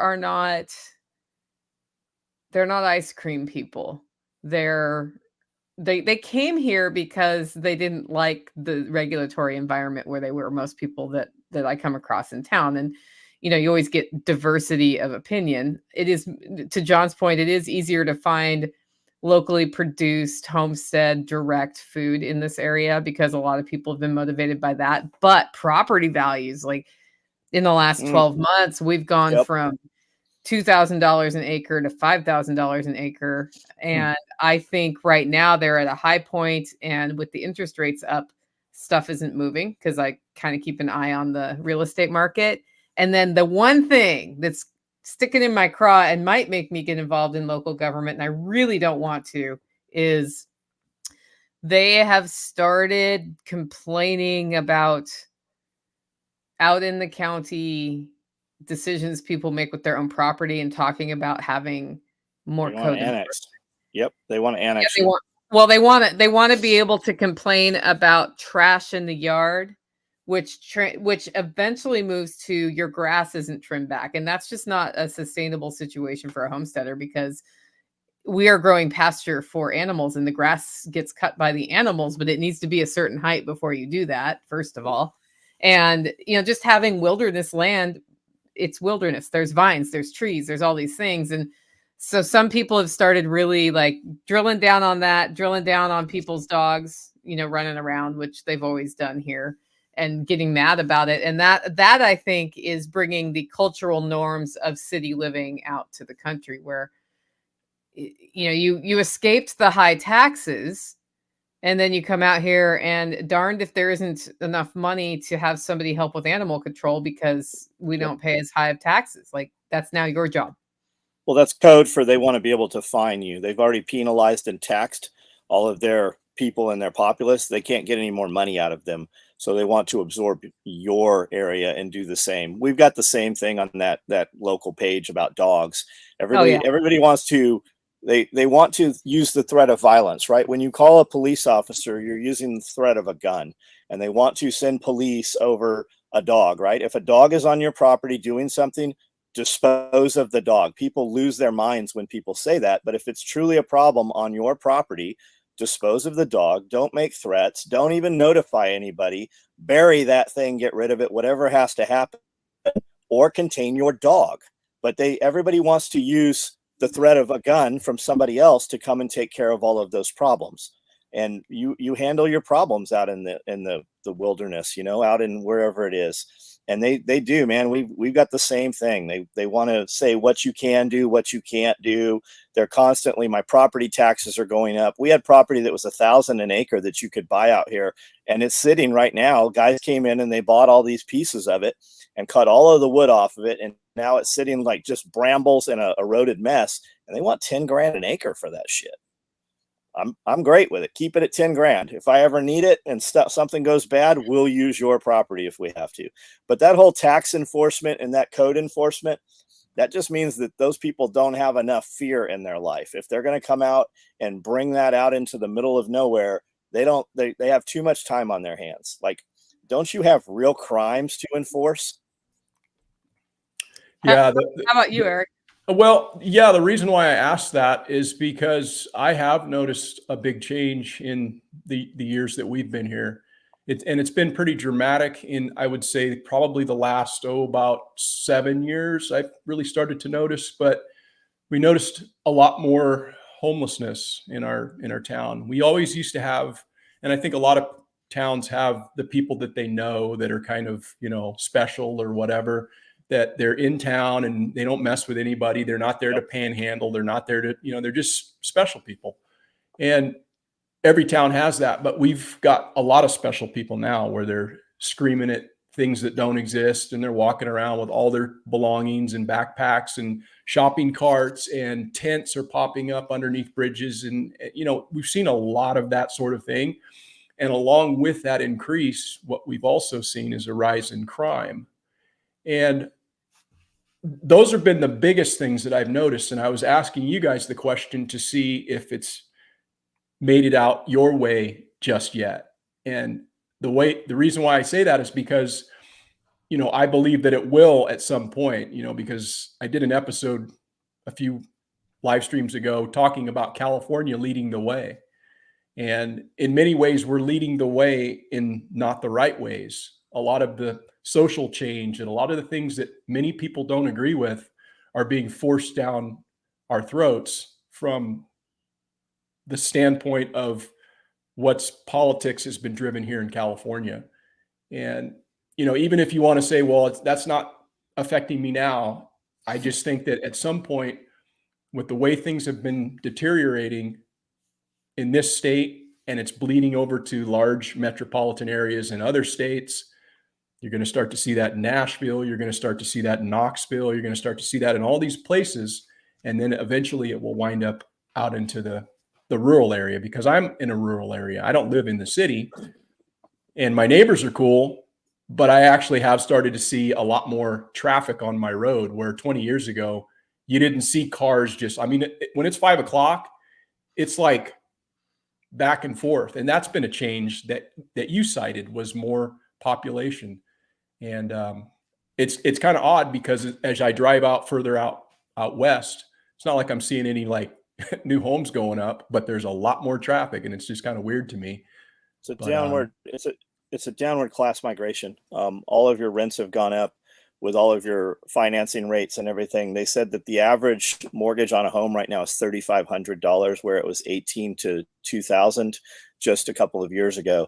they're not ice cream people. They came here because they didn't like the regulatory environment where they were. Most people that I come across in town, and you know, you always get diversity of opinion. It is, to John's point, it is easier to find locally produced homestead direct food in this area because a lot of people have been motivated by that. But property values, like in the last 12 months, we've gone from $2,000 an acre to $5,000 an acre. And I think right now they're at a high point, and with the interest rates up, stuff isn't moving because I kind of keep an eye on the real estate market. And then the one thing that's sticking in my craw and might make me get involved in local government, and I really don't want to, is they have started complaining about out in the county decisions people make with their own property and talking about having more code annex. Yep, they want to annex. Yeah, they want to be able to complain about trash in the yard, which eventually moves to your grass isn't trimmed back, and that's just not a sustainable situation for a homesteader, because we are growing pasture for animals, and the grass gets cut by the animals, but it needs to be a certain height before you do that, first of all. And you know, just having wilderness land, it's wilderness. There's vines, there's trees, there's all these things. And so some people have started really like drilling down on people's dogs, you know, running around, which they've always done here, and getting mad about it. And that I think is bringing the cultural norms of city living out to the country, where, you know, you escaped the high taxes, and then you come out here and darned if there isn't enough money to have somebody help with animal control because we don't pay as high of taxes. Like, that's now your job. Well, that's code for they want to be able to fine you. They've already penalized and taxed all of their people in their populace, they can't get any more money out of them. So they want to absorb your area and do the same. We've got the same thing on that local page about dogs. Everybody wants to, they want to use the threat of violence, right? When you call a police officer, you're using the threat of a gun, and they want to send police over a dog, right? If a dog is on your property doing something, dispose of the dog. People lose their minds when people say that, but if it's truly a problem on your property, dispose of the dog. Don't make threats. Don't even notify anybody. Bury that thing, get rid of it, whatever has to happen, or contain your dog. But everybody wants to use the threat of a gun from somebody else to come and take care of all of those problems. And you handle your problems out in the wilderness, out in wherever it is. And they do, man. We've got the same thing. They want to say what you can do, what you can't do. They're constantly, my property taxes are going up. We had property that was $1,000 an acre that you could buy out here, and it's sitting right now. Guys came in and they bought all these pieces of it and cut all of the wood off of it, and now it's sitting like just brambles and a eroded mess. And they want 10 grand an acre for that shit. I'm great with it. Keep it at 10 grand. If I ever need it and something goes bad, we'll use your property if we have to. But that whole tax enforcement and that code enforcement, that just means that those people don't have enough fear in their life. If they're going to come out and bring that out into the middle of nowhere, they have too much time on their hands. Like, don't you have real crimes to enforce? Yeah. How about you, Eric? Well, yeah, the reason why I asked that is because I have noticed a big change in the years that we've been here. It's been pretty dramatic in, I would say, probably the last, about 7 years. I've really started to notice, but we noticed a lot more homelessness in our town. We always used to have, and I think a lot of towns have the people that they know that are kind of, special or whatever, that they're in town and they don't mess with anybody. They're not there to panhandle. They're not there to, they're just special people. And every town has that, but we've got a lot of special people now where they're screaming at things that don't exist. And they're walking around with all their belongings and backpacks and shopping carts, and tents are popping up underneath bridges. And, we've seen a lot of that sort of thing. And along with that increase, what we've also seen is a rise in crime. And those have been the biggest things that I've noticed. And I was asking you guys the question to see if it's made it out your way just yet. And the reason why I say that is because, I believe that it will at some point, because I did an episode a few live streams ago talking about California leading the way. And in many ways, we're leading the way in not the right ways. A lot of the social change and a lot of the things that many people don't agree with are being forced down our throats from the standpoint of what's politics has been driven here in California. And, even if you want to say, well, that's not affecting me now, I just think that at some point, with the way things have been deteriorating in this state, and it's bleeding over to large metropolitan areas in other states, you're going to start to see that in Nashville. You're going to start to see that in Knoxville. You're going to start to see that in all these places. And then eventually it will wind up out into the rural area, because I'm in a rural area. I don't live in the city, and my neighbors are cool, but I actually have started to see a lot more traffic on my road, where 20 years ago, you didn't see cars when it's 5 o'clock, it's like back and forth. And that's been a change that you cited, was more population. And it's kind of odd, because as I drive out further out west, it's not like I'm seeing any like new homes going up, but there's a lot more traffic, and it's just kind of weird to me. It's a downward class migration. All of your rents have gone up with all of your financing rates and everything. They said that the average mortgage on a home right now is $3,500, where it was $18,000 to $2,000 just a couple of years ago.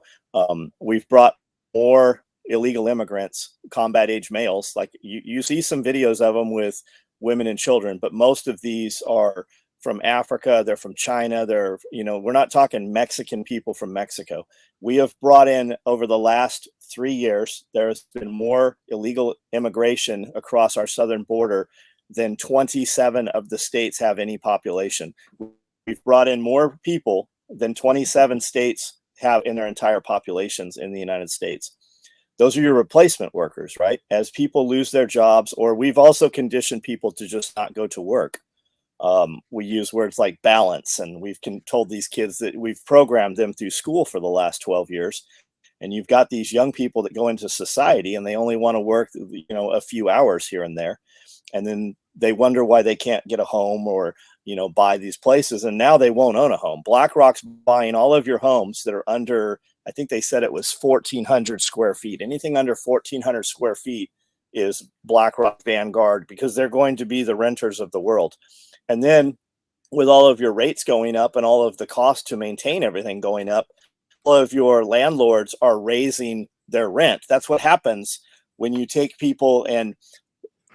We've brought more illegal immigrants, combat age males. Like you see some videos of them with women and children, but most of these are from Africa. They're from China. We're not talking Mexican people from Mexico. We have brought in, over the last 3 years, there's been more illegal immigration across our southern border than 27 of the states have any population. We've brought in more people than 27 states have in their entire populations in the United States. Those are your replacement workers, right? As people lose their jobs, or we've also conditioned people to just not go to work. We use words like balance, and we've told these kids that we've programmed them through school for the last 12 years. And you've got these young people that go into society and they only want to work, a few hours here and there. And then they wonder why they can't get a home or, buy these places. And now they won't own a home. BlackRock's buying all of your homes that are under, I think they said it was 1,400 square feet. Anything under 1,400 square feet is BlackRock, Vanguard, because they're going to be the renters of the world. And then with all of your rates going up and all of the cost to maintain everything going up, all of your landlords are raising their rent. That's what happens when you take people and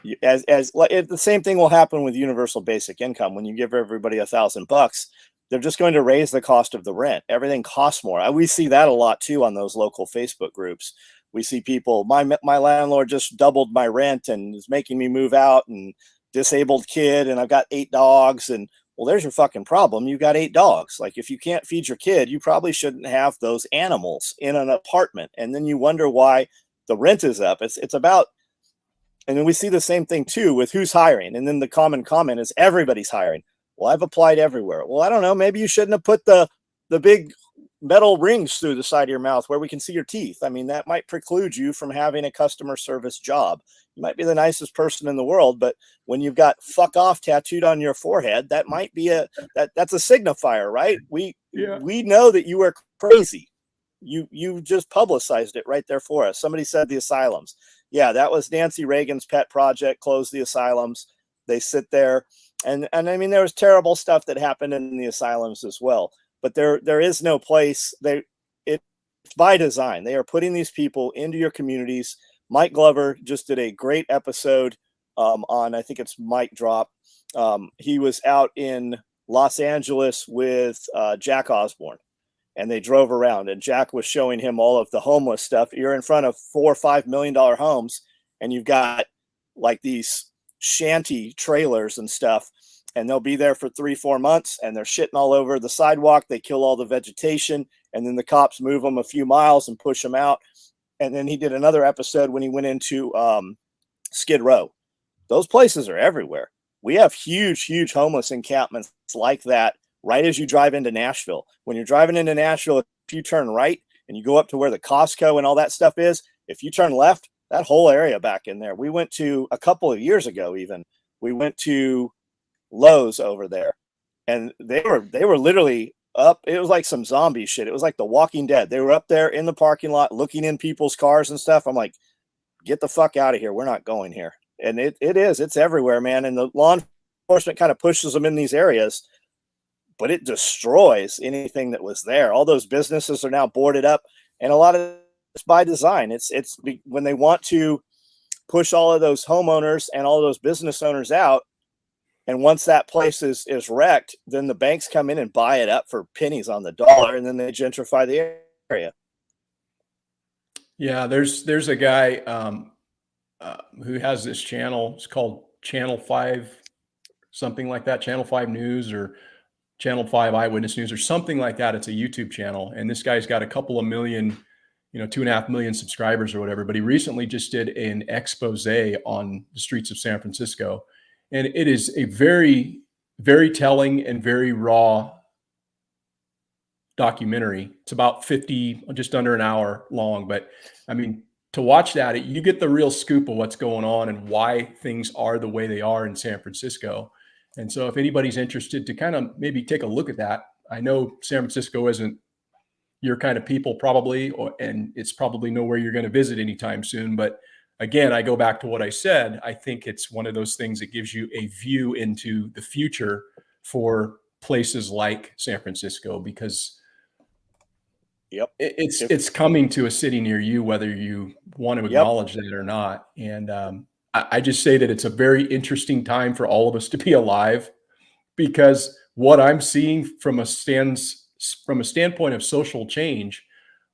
the same thing will happen with universal basic income. When you give everybody $1,000, they're just going to raise the cost of the rent. Everything costs more. We see that a lot too on those local Facebook groups. We see people, my landlord just doubled my rent and is making me move out, and disabled kid, and I've got 8 dogs. And well, there's your fucking problem. You got 8 dogs. Like, if you can't feed your kid, you probably shouldn't have those animals in an apartment. And then you wonder why the rent is up. It's about, and then we see the same thing too with who's hiring. And then the common comment is everybody's hiring. Well, I've applied everywhere. Well, I don't know. Maybe you shouldn't have put the big metal rings through the side of your mouth where we can see your teeth. I mean, that might preclude you from having a customer service job. You might be the nicest person in the world, but when you've got "fuck off" tattooed on your forehead, that might be that's a signifier, right? We know that you are crazy. You just publicized it right there for us. Somebody said the asylums. Yeah, that was Nancy Reagan's pet project. Close the asylums. They sit there, and I mean, there was terrible stuff that happened in the asylums as well. But there is no place. It's by design. They are putting these people into your communities. Mike Glover just did a great episode on, I think it's Mike Drop. He was out in Los Angeles with Jack Osborne, and they drove around, and Jack was showing him all of the homeless stuff. You're in front of $4 or $5 million homes, and you've got like these shanty trailers and stuff, and they'll be there for 3-4 months, and they're shitting all over the sidewalk. They kill all the vegetation, and then the cops move them a few miles and push them out. And then he did another episode when he went into Skid Row. Those places are everywhere. We have huge homeless encampments like that right as you drive into Nashville. When you're driving into Nashville, if you turn right and you go up to where the Costco and all that stuff is, if you turn left, that whole area back in there. We went to, a couple of years ago even, we went to Lowe's over there, and they were literally up. It was like some zombie shit. It was like The Walking Dead. They were up there in the parking lot looking in people's cars and stuff. I'm like, get the fuck out of here. We're not going here. And it's everywhere, man. And the law enforcement kind of pushes them in these areas, but it destroys anything that was there. All those businesses are now boarded up, and a lot of it's by design. It's when they want to push all of those homeowners and all of those business owners out. And once that place is wrecked, then the banks come in and buy it up for pennies on the dollar, and then they gentrify the area. Yeah, there's a guy who has this channel. It's called Channel 5, something like that, Channel 5 News or Channel 5 Eyewitness News or something like that. It's a YouTube channel, and this guy's got a couple of million, 2.5 million subscribers or whatever. But he recently just did an expose on the streets of San Francisco. And it is a very, very telling and very raw documentary. It's about just under an hour long. But I mean, to watch that, you get the real scoop of what's going on and why things are the way they are in San Francisco. And so if anybody's interested to kind of maybe take a look at that, I know San Francisco isn't your kind of people probably, and it's probably nowhere you're going to visit anytime soon. But again, I go back to what I said. I think it's one of those things that gives you a view into the future for places like San Francisco, because it's coming to a city near you, whether you want to acknowledge that or not. And I just say that it's a very interesting time for all of us to be alive, because what I'm seeing from a standpoint of social change,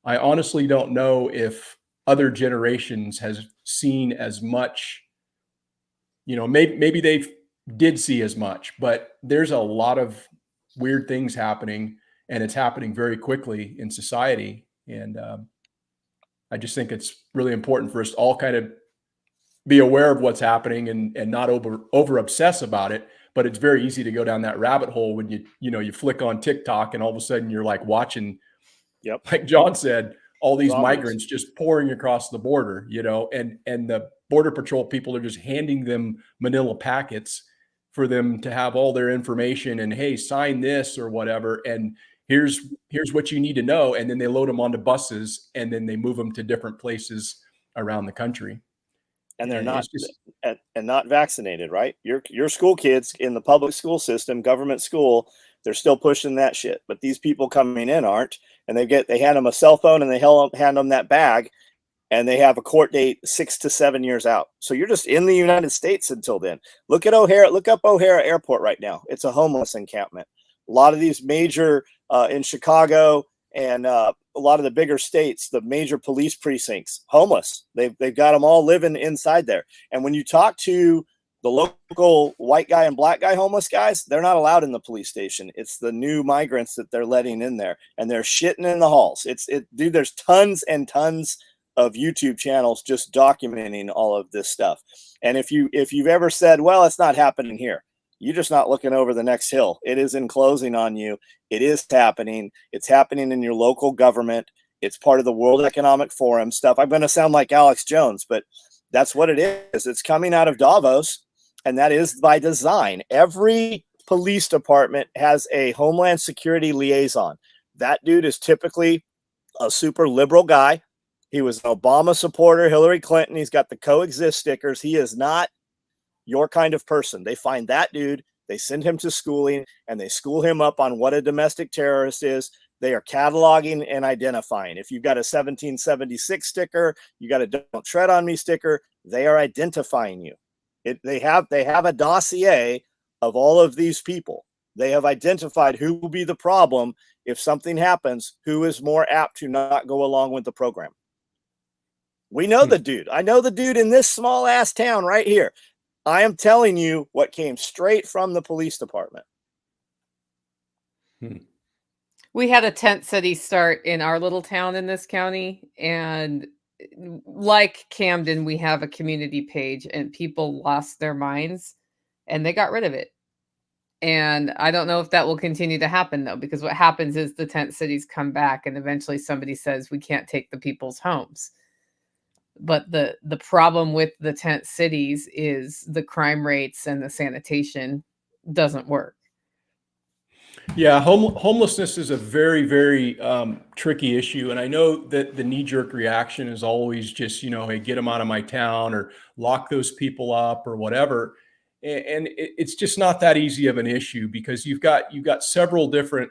I honestly don't know if other generations has seen as much. Maybe they did see as much, but there's a lot of weird things happening. and it's happening very quickly in society. And I just think it's really important for us to all kind of be aware of what's happening and not over obsess about it. But it's very easy to go down that rabbit hole when you flick on TikTok and all of a sudden you're like watching, like John said, all these migrants just pouring across the border, and the Border Patrol people are just handing them manila packets for them to have all their information and, hey, sign this or whatever. And here's what you need to know. And then they load them onto buses and then they move them to different places around the country. And they're not vaccinated, right? Your school kids in the public school system, government school, they're still pushing that shit. But these people coming in aren't, and they hand them a cell phone and they hand them that bag, and they have a court date 6 to 7 years out. So you're just in the United States until then. Look up O'Hare Airport right now. It's a homeless encampment. A lot of these major in Chicago and a lot of the bigger states, the major police precincts, homeless. They've got them all living inside there. And when you talk to the local white guy and black guy homeless guys, they're not allowed in the police station. It's the new migrants that they're letting in there, and they're shitting in the halls. Dude, there's tons and tons of YouTube channels just documenting all of this stuff. And if you've ever said, well, it's not happening here, you're just not looking over the next hill. It is enclosing on you. It is happening. It's happening in your local government. It's part of the World Economic Forum stuff. I'm going to sound like Alex Jones, but that's what it is. It's coming out of Davos, and that is by design. Every police department has a Homeland Security liaison. That dude is typically a super liberal guy. He was an Obama supporter, Hillary Clinton. He's got the coexist stickers. He is not your kind of person. They find that dude, they send him to schooling, and they school him up on what a domestic terrorist is. They are cataloging and identifying. If you've got a 1776 sticker, you got a "Don't Tread on Me" sticker, they are identifying you. They have a dossier of all of these people. They have identified who will be the problem if something happens, who is more apt to not go along with the program. We know the dude. I know the dude in this small ass town right here. I am telling you what came straight from the police department. We had a tent city start in our little town in this county. And like Camden, we have a community page, and people lost their minds and they got rid of it. And I don't know if that will continue to happen, though, because what happens is the tent cities come back and eventually somebody says we can't take the people's homes. But the problem with the tent cities is the crime rates and the sanitation doesn't work. Yeah, homelessness is a very, very tricky issue. And I know that the knee-jerk reaction is always just, hey, get them out of my town or lock those people up or whatever. And it's just not that easy of an issue, because you've got several different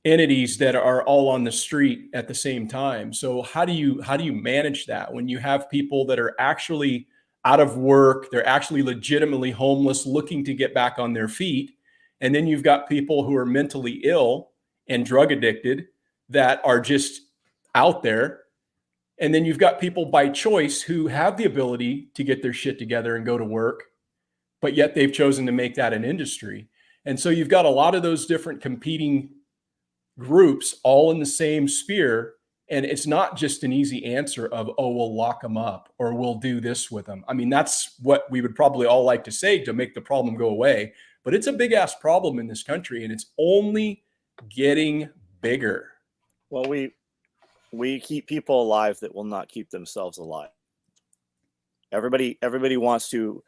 entities that are all on the street at the same time. So how do you manage that when you have people that are actually out of work, they're actually legitimately homeless, looking to get back on their feet, and then you've got people who are mentally ill and drug addicted that are just out there, and then you've got people by choice who have the ability to get their shit together and go to work, but yet they've chosen to make that an industry. And so you've got a lot of those different competing groups all in the same sphere. And it's not just an easy answer of, oh, we'll lock them up or we'll do this with them. I mean, that's what we would probably all like to say to make the problem go away, but it's a big ass problem in this country, and it's only getting bigger. Well, we keep people alive that will not keep themselves alive. Everybody wants to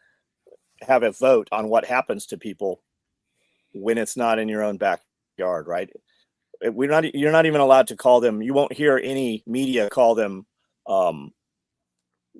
have a vote on what happens to people when it's not in your own backyard, right? You're not even allowed to call them. You won't hear any media call them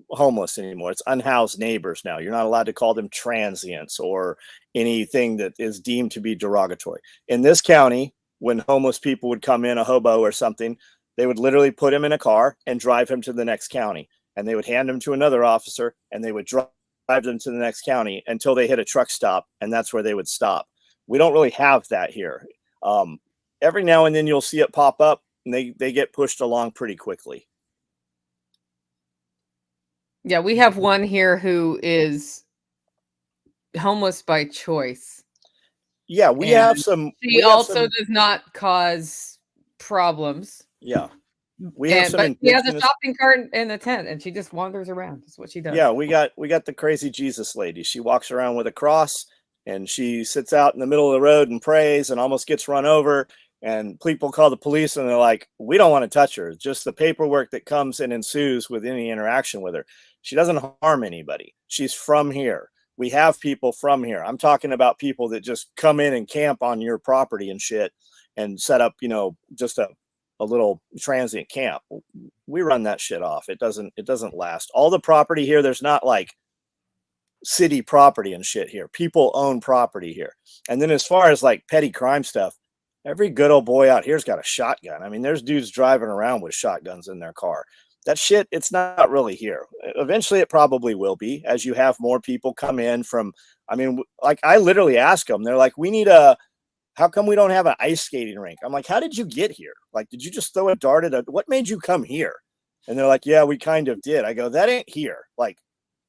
homeless anymore. It's unhoused neighbors now. You're not allowed to call them transients or anything that is deemed to be derogatory. In this county, when homeless people would come in, a hobo or something, they would literally put him in a car and drive him to the next county, and they would hand him to another officer, and they would drive them to the next county until they hit a truck stop, and that's where they would stop. We don't really have that here. Every now and then you'll see it pop up, and they get pushed along pretty quickly. Yeah, we have one here who is homeless by choice. Yeah, we And have some. she also does not cause problems. Yeah, we have some But she has a indigenous. shopping cart in the tent, and she just wanders around. That's what she does. Yeah, we got the crazy Jesus lady. She walks around with a cross, and she sits out in the middle of the road and prays, and almost gets run over. And people call the police, and they're like, "We don't want to touch her. Just the paperwork that comes and ensues with any interaction with her. She doesn't harm anybody. She's from here. We have people from here. I'm talking about people that just come in and camp on your property and shit, and set up, just a little transient camp. We run that shit off. It doesn't last. All the property here, there's not like city property and shit here. People own property here. And then as far as like petty crime stuff, every good old boy out here's got a shotgun. I mean, there's dudes driving around with shotguns in their car. That shit, it's not really here. Eventually it probably will be, as you have more people come in from, I mean, like I literally ask them, they're like, how come we don't have an ice skating rink? I'm like, how did you get here? Like, did you just throw a dart what made you come here? And they're like, yeah, we kind of did. I go, that ain't here. Like,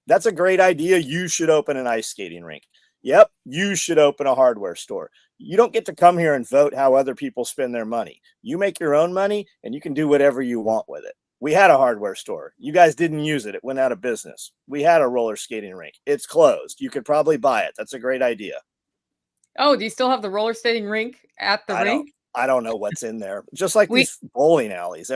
that's a great idea. You should open an ice skating rink. Yep. You should open a hardware store. You don't get to come here and vote how other people spend their money. You make your own money and you can do whatever you want with it. We had a hardware store. You guys didn't use it. It went out of business. We had a roller skating rink. It's closed. You could probably buy it. That's a great idea. Oh, do you still have the roller skating rink at the rink? I don't know what's in there. Just like these bowling alleys.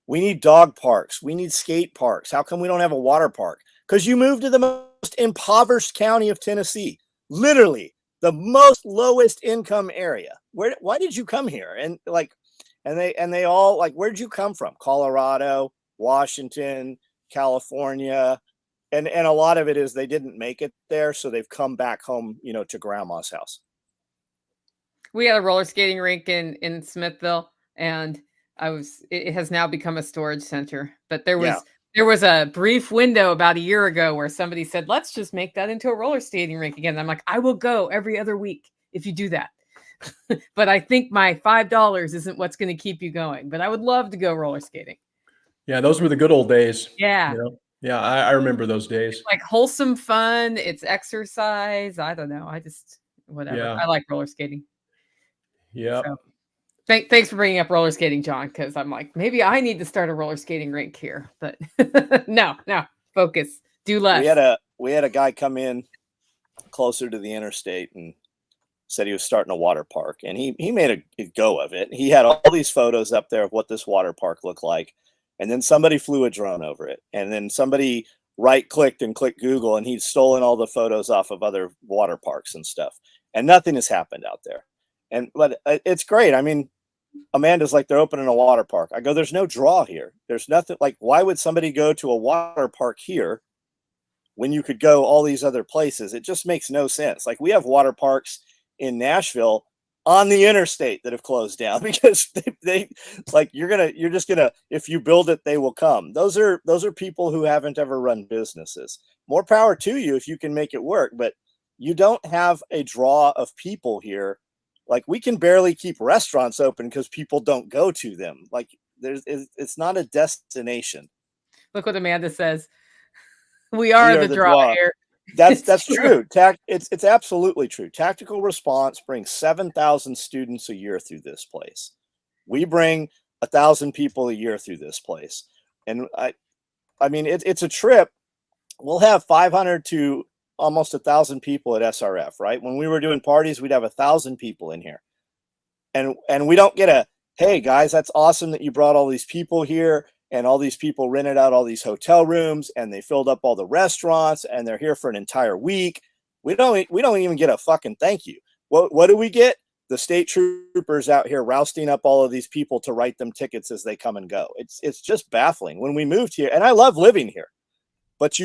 We need dog parks. We need skate parks. How come we don't have a water park? Because you moved to the most impoverished county of Tennessee. Literally the most lowest income area. Why did you come here? And they all like, where'd you come from? Colorado, Washington, California. And a lot of it is they didn't make it there, so they've come back home, to grandma's house. We had a roller skating rink in Smithville, and it has now become a storage center. But there was a brief window about a year ago where somebody said, let's just make that into a roller skating rink again. And I'm like, I will go every other week if you do that. But I think my $5 isn't what's going to keep you going. But I would love to go roller skating. Yeah, those were the good old days. Yeah. Yeah, I remember those days. It's like wholesome fun. It's exercise. I don't know. I just, whatever. Yeah. I like roller skating. Yeah. So, thanks for bringing up roller skating, John, because I'm like, maybe I need to start a roller skating rink here. But no, focus. Do less. We had a guy come in closer to the interstate and said he was starting a water park. And he made a go of it. He had all these photos up there of what this water park looked like. And then somebody flew a drone over it. And then somebody right-clicked and clicked Google, and he'd stolen all the photos off of other water parks and stuff. And nothing has happened out there. But it's great. I mean, Amanda's like, they're opening a water park. I go, there's no draw here. There's nothing. Like, why would somebody go to a water park here when you could go all these other places? It just makes no sense. Like, we have water parks in Nashville on the interstate that have closed down because they like, you're just gonna, if you build it, they will come. Those are people who haven't ever run businesses. More power to you if you can make it work, but you don't have a draw of people here. Like, we can barely keep restaurants open because people don't go to them. Like, it's not a destination. Look what Amanda says. We are the draw here. That's true. It's absolutely true. Tactical Response brings 7,000 students a year through this place. We bring 1,000 people a year through this place. And I mean, it's a trip. We'll have 500 to almost 1,000 people at SRF, right? When we were doing parties, we'd have 1,000 people in here. And we don't get hey guys, that's awesome that you brought all these people here. And all these people rented out all these hotel rooms and they filled up all the restaurants and they're here for an entire week. We don't even get a fucking thank you. What do we get? The state troopers out here rousting up all of these people to write them tickets as they come and go. It's just baffling. When we moved here, and I love living here, but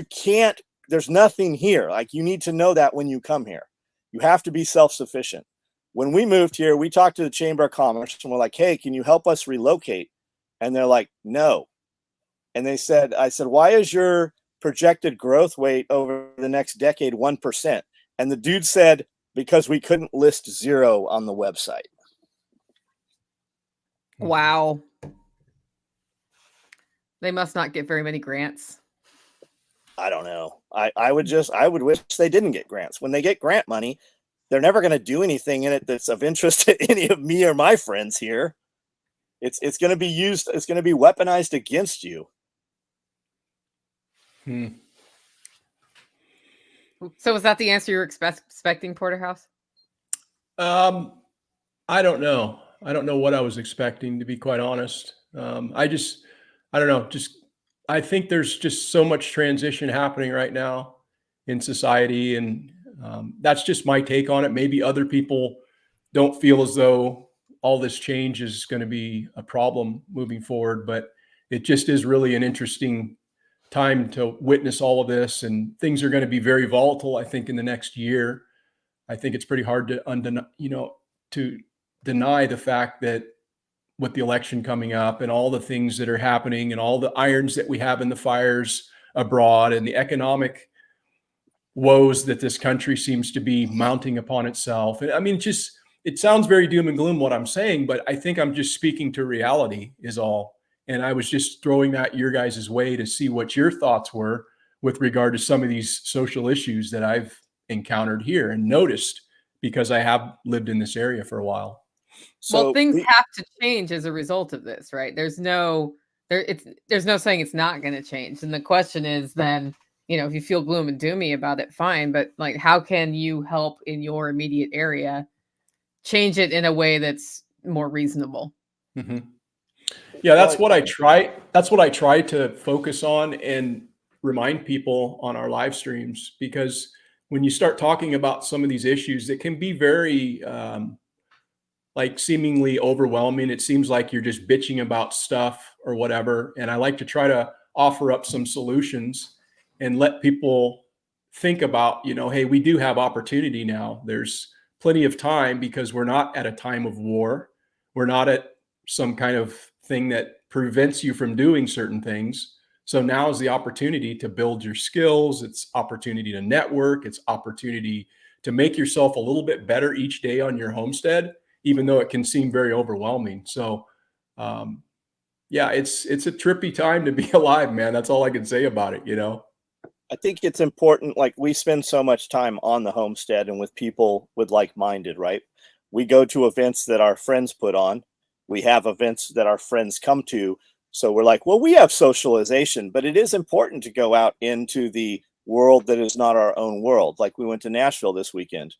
there's nothing here. Like, you need to know that when you come here. You have to be self-sufficient. When we moved here, we talked to the Chamber of Commerce and we're like, hey, can you help us relocate? And they're like, no. And I said, why is your projected growth rate over the next decade 1%? And the dude said, because we couldn't list 0 on the website. Wow. They must not get very many grants. I don't know. I would wish they didn't get grants. When they get grant money, they're never going to do anything in it that's of interest to any of me or my friends here. It's going to be used. It's going to be weaponized against you. So was that the answer you were expecting, Porterhouse? I don't know. I don't know what I was expecting, to be quite honest. I don't know. I think there's just so much transition happening right now in society. And that's just my take on it. Maybe other people don't feel as though all this change is going to be a problem moving forward, but it just is really an interesting time to witness all of this. And things are going to be very volatile, I think, in the next year. I think it's pretty hard to deny the fact that with the election coming up and all the things that are happening and all the irons that we have in the fires abroad and the economic woes that this country seems to be mounting upon itself. And I mean, it sounds very doom and gloom what I'm saying, but I think I'm just speaking to reality is all. And I was just throwing that your guys' way to see what your thoughts were with regard to some of these social issues that I've encountered here and noticed because I have lived in this area for a while. So things have to change as a result of this, right? There's no saying it's not going to change. And the question is then, if you feel gloom and doomy about it, fine. But like, how can you help in your immediate area change it in a way that's more reasonable? Mm-hmm. Yeah, that's what I try. That's what I try to focus on and remind people on our live streams, because when you start talking about some of these issues, it can be very like seemingly overwhelming. It seems like you're just bitching about stuff or whatever. And I like to try to offer up some solutions and let people think about, hey, we do have opportunity now. There's plenty of time because we're not at a time of war. We're not at some kind of thing that prevents you from doing certain things. So now is the opportunity to build your skills. It's opportunity to network. It's opportunity to make yourself a little bit better each day on your homestead, even though it can seem very overwhelming. So, yeah, it's a trippy time to be alive, man. That's all I can say about it, I think it's important. Like, we spend so much time on the homestead and with people with like-minded, right? We go to events that our friends put on. We have events that our friends come to. So we're like, well, we have socialization, but it is important to go out into the world that is not our own world. Like, we went to Nashville this weekend,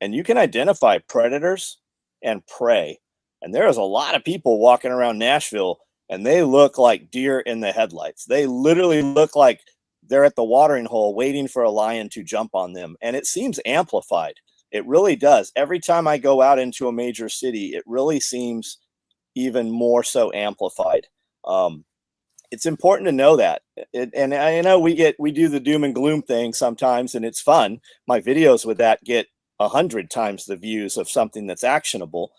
and you can identify predators and prey. And there is a lot of people walking around Nashville, and they look like deer in the headlights. They literally look like they're at the watering hole waiting for a lion to jump on them. And it seems amplified. It really does. Every time I go out into a major city, it really seems even more so amplified. It's important to know that. And I know we do the doom and gloom thing sometimes, and it's fun. My videos with that get 100 times the views of something that's actionable.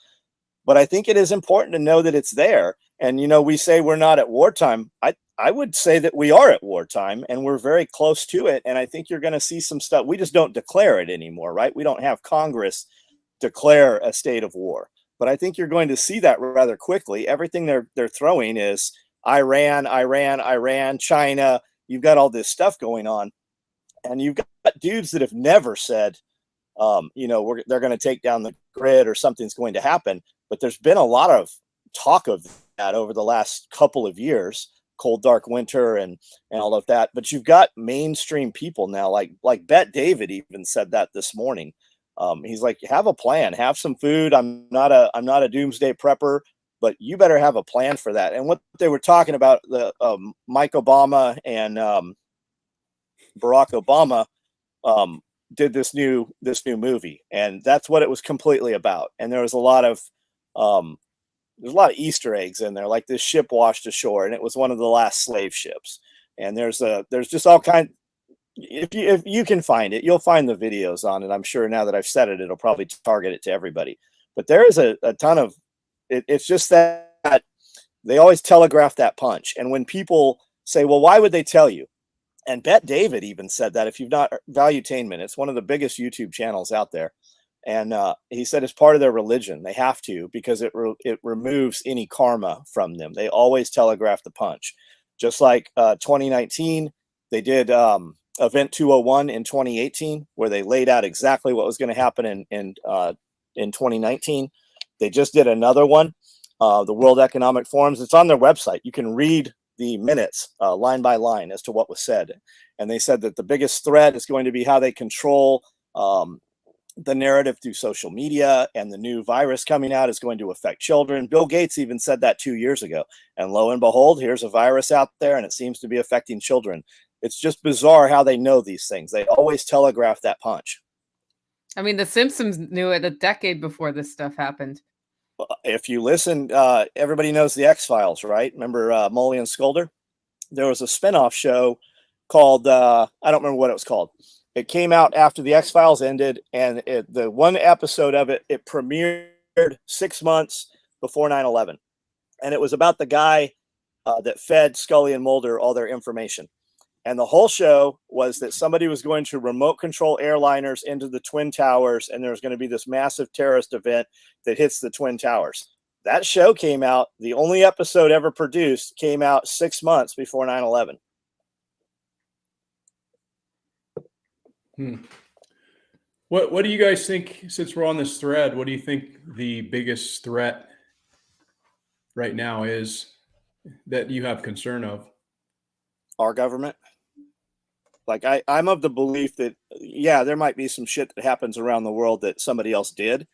But I think it is important to know that it's there. And, we say we're not at wartime. I would say that we are at wartime, and we're very close to it. And I think you're going to see some stuff. We just don't declare it anymore, right? We don't have Congress declare a state of war. But I think you're going to see that rather quickly. Everything they're throwing is Iran, China. You've got all this stuff going on. And you've got dudes that have never said, they're going to take down the grid or something's going to happen. But there's been a lot of talk of that over the last couple of years, cold, dark winter and all of that. But you've got mainstream people now, like Bet David even said that this morning. He's like, have a plan, have some food. I'm not a doomsday prepper, but you better have a plan for that. And what they were talking about, the Mike Obama and Barack Obama did this new movie, and that's what it was completely about. And there was a lot of Easter eggs in there, like this ship washed ashore, and it was one of the last slave ships. And there's just all kind. If you can find it, you'll find the videos on it. I'm sure now that I've said it, it'll probably target it to everybody. But there is a ton of it. It's just that they always telegraph that punch. And when people say, well, why would they tell you? And Bet David even said that, if you've not, Valuetainment, it's one of the biggest YouTube channels out there. And he said it's part of their religion. They have to, because it removes any karma from them. They always telegraph the punch. Just like 2019, they did Event 201 in 2018, where they laid out exactly what was going to happen in 2019. They just did another one, the World Economic Forums. It's on their website. You can read the minutes line by line as to what was said. And they said that the biggest threat is going to be how they control the narrative through social media, and the new virus coming out is going to affect children. Bill Gates even said that 2 years ago. And lo and behold, here's a virus out there, and it seems to be affecting children. It's just bizarre how they know these things. They always telegraph that punch. I mean, The Simpsons knew it a decade before this stuff happened. If you listen, everybody knows the X-Files, right? Remember Mully and Sculder? There was a spinoff show called, I don't remember what it was called. It came out after the X-Files ended, and the one episode of it premiered 6 months before 9/11. And it was about the guy that fed Scully and Mulder all their information. And the whole show was that somebody was going to remote control airliners into the Twin Towers, and there was going to be this massive terrorist event that hits the Twin Towers. That show came out, the only episode ever produced, came out 6 months before 9/11. What do you guys think, since we're on this thread, what do you think the biggest threat right now is that you have concern of? Our government. Like I'm of the belief that, yeah, there might be some shit that happens around the world that somebody else did,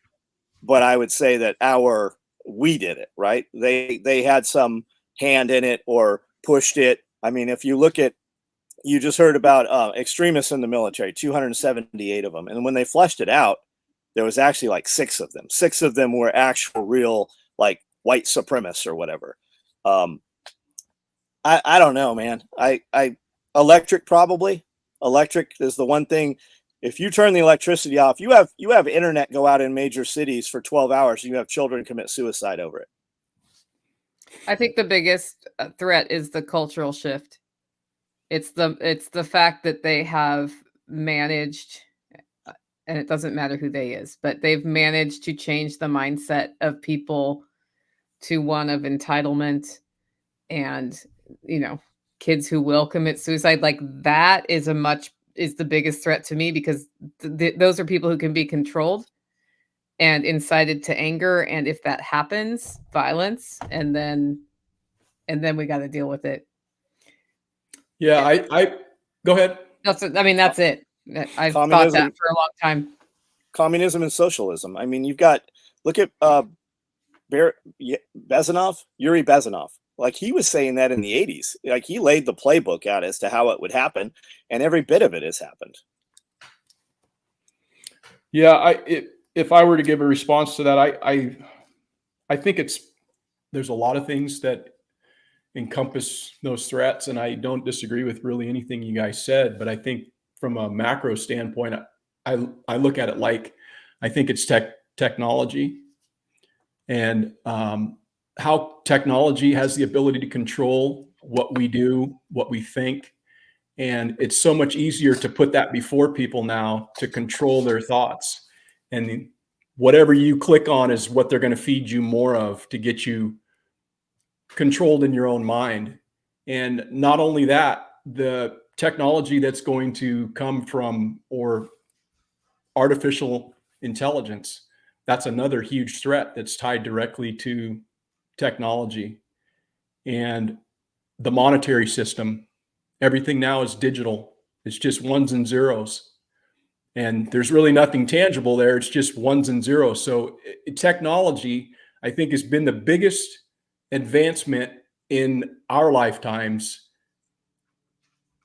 but I would say that we did it, right? They had some hand in it or pushed it. I mean, if you look at, you just heard about extremists in the military, 278 of them. And when they fleshed it out, there was actually like 6 of them. 6 of them were actual real, like, white supremacists or whatever. I don't know, man. Electric, probably. Electric is the one thing. If you turn the electricity off, you have internet go out in major cities for 12 hours, and you have children commit suicide over it. I think the biggest threat is the cultural shift. It's the fact that they have managed, and it doesn't matter who they is, but they've managed to change the mindset of people to one of entitlement and, kids who will commit suicide. Like, that is the biggest threat to me, because those are people who can be controlled and incited to anger. And if that happens, violence, and then we got to deal with it. Yeah, I go ahead. That's it. I've thought that for a long time. Communism and socialism. I mean, look at Yuri Bezanov. Like, he was saying that in the 80s. Like, he laid the playbook out as to how it would happen, and every bit of it has happened. Yeah, if I were to give a response to that, I think there's a lot of things that encompass those threats, and I don't disagree with really anything you guys said. But I think from a macro standpoint, I look at it like, I think it's technology, and how technology has the ability to control what we do, what we think. And it's so much easier to put that before people now, to control their thoughts. And whatever you click on is what they're going to feed you more of, to get you controlled in your own mind. And not only that, the technology that's going to come from, or artificial intelligence, that's another huge threat that's tied directly to technology. And the monetary system, everything now is digital. It's just ones and zeros, and there's really nothing tangible there. It's just ones and zeros. So technology, I think, has been the biggest advancement in our lifetimes.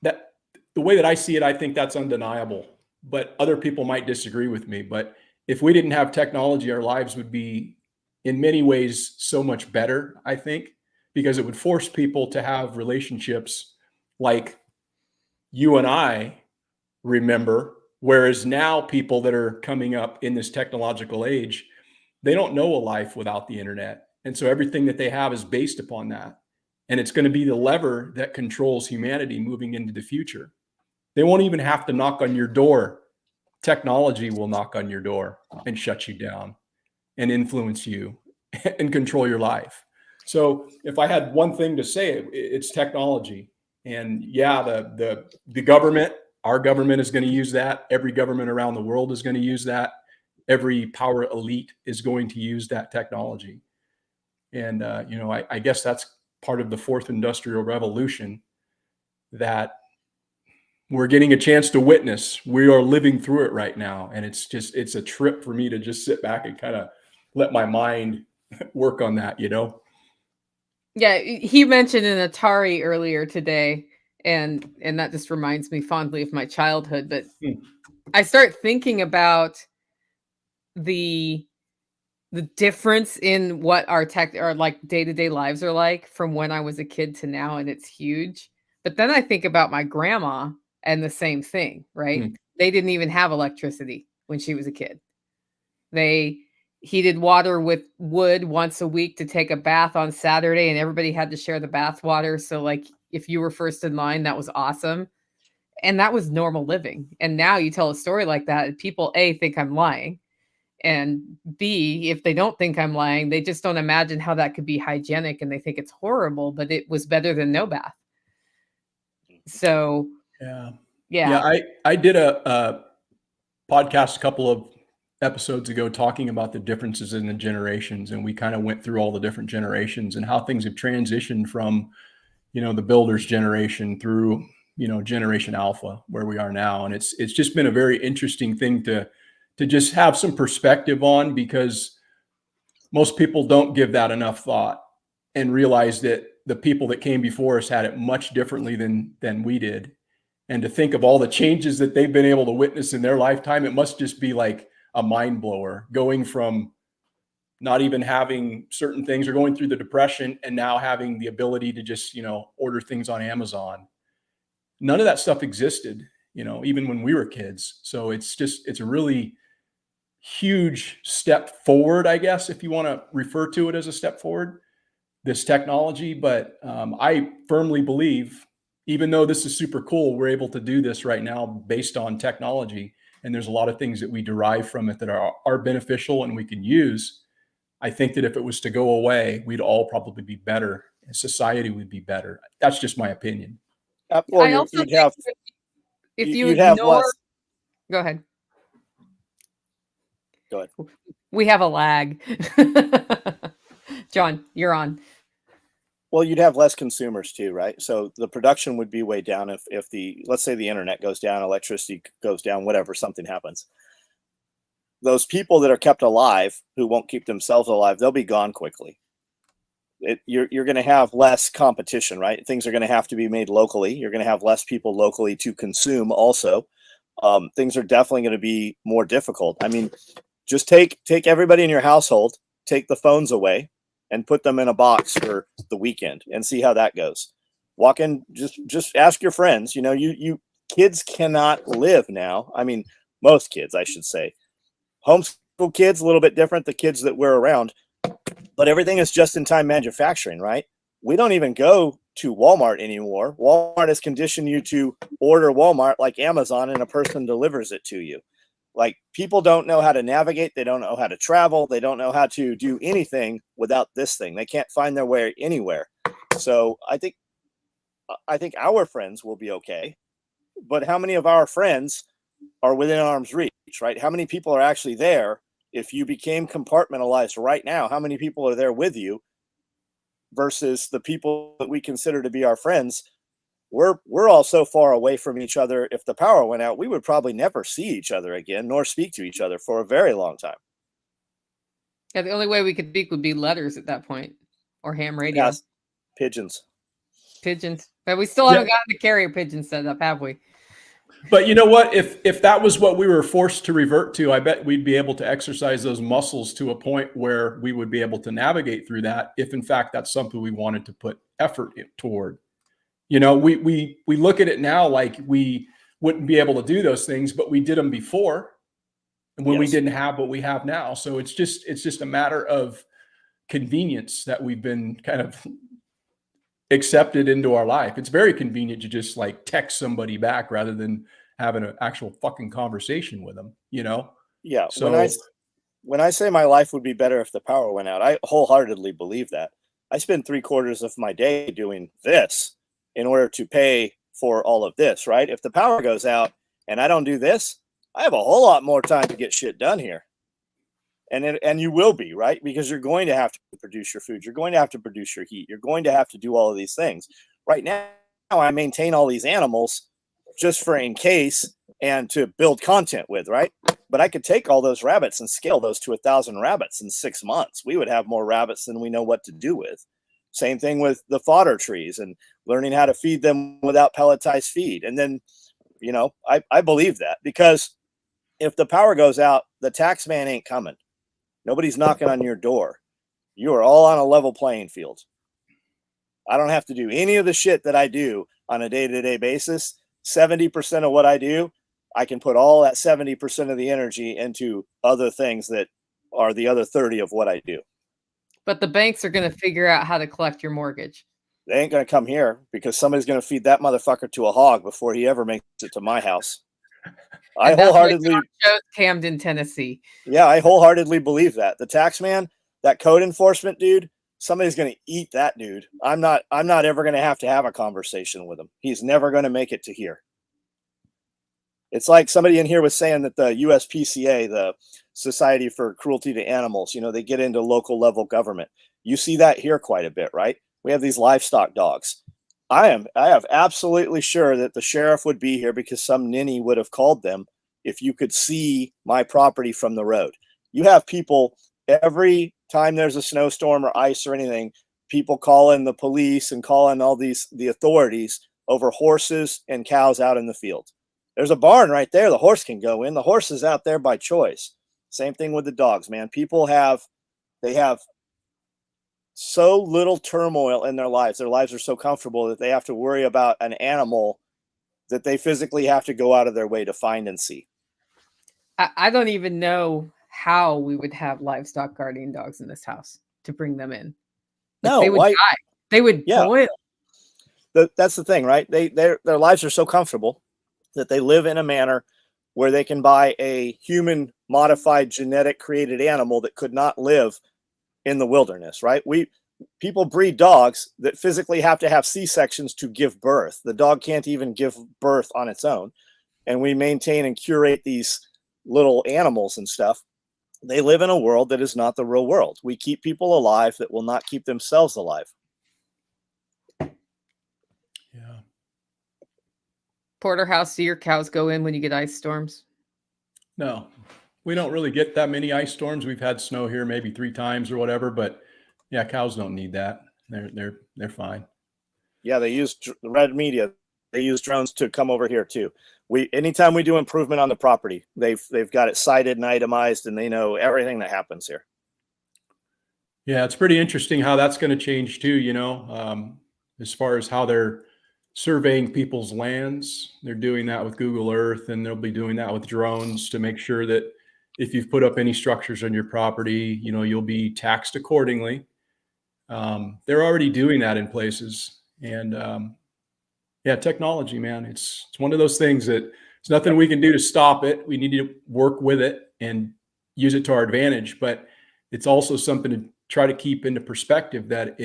That, the way that I see it, I think that's undeniable, but other people might disagree with me. But if we didn't have technology, our lives would be, in many ways, so much better, I think, because it would force people to have relationships like you and I remember. Whereas now, people that are coming up in this technological age, they don't know a life without the internet. And so everything that they have is based upon that. And it's going to be the lever that controls humanity moving into the future. They won't even have to knock on your door. Technology will knock on your door and shut you down and influence you and control your life. So if I had one thing to say, it's technology. And yeah, the government, Our government is going to use that. Every government around the world is going to use that. Every power elite is going to use that technology. And, I guess that's part of the fourth industrial revolution that we're getting a chance to witness. We are living through it right now. And it's a trip for me to just sit back and kind of let my mind work on that, Yeah, he mentioned an Atari earlier today, and that just reminds me fondly of my childhood. But I start thinking about the difference in what our like day-to-day lives are like from when I was a kid to now, and it's huge. But then I think about my grandma and the same thing, right? They didn't even have electricity when she was a kid. They heated water with wood once a week to take a bath on Saturday, and everybody had to share the bath water. So like if you were first in line, that was awesome. And that was normal living. And now you tell a story like that, and people A, think I'm lying. And B, if they don't think I'm lying, they just don't imagine how that could be hygienic, and they think it's horrible, but it was better than no bath. So yeah. I did a podcast a couple of episodes ago talking about the differences in the generations, and we kind of went through all the different generations and how things have transitioned from, the builder's generation through, generation alpha, where we are now. And it's just been a very interesting thing to just have some perspective on, because most people don't give that enough thought and realize that the people that came before us had it much differently than we did. And to think of all the changes that they've been able to witness in their lifetime, it must just be like a mind blower, going from not even having certain things or going through the depression and now having the ability to just, order things on Amazon. None of that stuff existed, even when we were kids. So it's a really huge step forward, I guess, if you want to refer to it as a step forward, this technology. But I firmly believe, even though this is super cool, we're able to do this right now based on technology. And there's a lot of things that we derive from it that are beneficial and we can use. I think that if it was to go away, we'd all probably be better, and society would be better. That's just my opinion. Well, I also you'd think have, if you you'd have ignore, less. go ahead. Go ahead. We have a lag. John, you're on. Well, you'd have less consumers too, right? So the production would be way down if let's say the internet goes down, electricity goes down, whatever, something happens. Those people that are kept alive, who won't keep themselves alive, they'll be gone quickly. You're going to have less competition, right? Things are going to have to be made locally. You're going to have less people locally to consume also. Things are definitely going to be more difficult. I mean, just take everybody in your household, take the phones away, and put them in a box for the weekend and see how that goes. Walk in, just ask your friends. You kids cannot live now. I mean, most kids, I should say. Homeschool kids, a little bit different, the kids that we're around, but everything is just-in-time manufacturing, right? We don't even go to Walmart anymore. Walmart has conditioned you to order Walmart like Amazon, and a person delivers it to you. Like, people don't know how to navigate. They don't know how to travel. They don't know how to do anything without this thing. They can't find their way anywhere. So I think our friends will be okay, but how many of our friends are within arm's reach, right? How many people are actually there? If you became compartmentalized right now, how many people are there with you versus the people that we consider to be our friends? We're all so far away from each other. If the power went out, we would probably never see each other again, nor speak to each other for a very long time. Yeah, the only way we could speak would be letters at that point, or ham radio. Yes, pigeons. But we still haven't gotten the carrier pigeon set up, have we? But you know what? If that was what we were forced to revert to, I bet we'd be able to exercise those muscles to a point where we would be able to navigate through that, if in fact that's something we wanted to put effort toward. We look at it now like we wouldn't be able to do those things, but we did them before, and when we didn't have what we have now. So it's just a matter of convenience that we've been kind of accepted into our life. It's very convenient to just like text somebody back rather than having an actual fucking conversation with them, Yeah. So when I say my life would be better if the power went out, I wholeheartedly believe that. I spend 3/4 of my day doing this in order to pay for all of this, right? If the power goes out, and I don't do this, I have a whole lot more time to get shit done here. And you will be, right? Because you're going to have to produce your food. You're going to have to produce your heat. You're going to have to do all of these things. Right now, I maintain all these animals just for in case and to build content with, right? But I could take all those rabbits and scale those to 1,000 rabbits in 6 months. We would have more rabbits than we know what to do with. Same thing with the fodder trees and learning how to feed them without pelletized feed. And then, you know, I believe that, because if the power goes out, the tax man ain't coming. Nobody's knocking on your door. You are all on a level playing field. I don't have to do any of the shit that I do on a day-to-day basis. 70% of what I do, I can put all that 70% of the energy into other things that are the other 30 of what I do. But the banks are going to figure out how to collect your mortgage. They ain't going to come here because somebody's going to feed that motherfucker to a hog before he ever makes it to my house. I wholeheartedly chose Camden, Tennessee. Yeah, I wholeheartedly believe that. The tax man, that code enforcement dude, somebody's going to eat that dude. I'm not ever going to have a conversation with him. He's never going to make it to here. It's like somebody in here was saying that the USPCA, the Society for Cruelty to Animals, you know, they get into local level government. You see that here quite a bit, right? We have these livestock dogs. I have absolutely sure that the sheriff would be here because some ninny would have called them if you could see my property from the road. You have people every time there's a snowstorm or ice or anything, people calling the police and calling all the authorities over horses and cows out in the field. There's a barn right there. The horse can go in. The horse is out there by choice. Same thing with the dogs, man. People have so little turmoil in their lives. Their lives are so comfortable that they have to worry about an animal that they physically have to go out of their way to find and see. I don't even know how we would have livestock guardian dogs in this house to bring them in. Like, no, they would die. They would boil. That's the thing, right? Their lives are so comfortable that they live in a manner where they can buy a human modified genetic created animal that could not live in the wilderness, right? People breed dogs that physically have to have C-sections to give birth. The dog can't even give birth on its own. And we maintain and curate these little animals and stuff. They live in a world that is not the real world. We keep people alive that will not keep themselves alive. Yeah. Porterhouse, do your cows go in when you get ice storms? No, we don't really get that many ice storms. We've had snow here maybe 3 times or whatever, but yeah, cows don't need that. They're fine. Yeah, they use red media. They use drones to come over here too. Anytime we do improvement on the property, they've got it cited and itemized, and they know everything that happens here. Yeah, it's pretty interesting how that's going to change too, you know, as far as how they're surveying people's lands. They're doing that with Google Earth, and they'll be doing that with drones to make sure that if you've put up any structures on your property, you know, you'll be taxed accordingly. They're already doing that in places. And yeah, technology, man, it's one of those things that there's nothing we can do to stop it. We need to work with it and use it to our advantage. But it's also something to try to keep into perspective that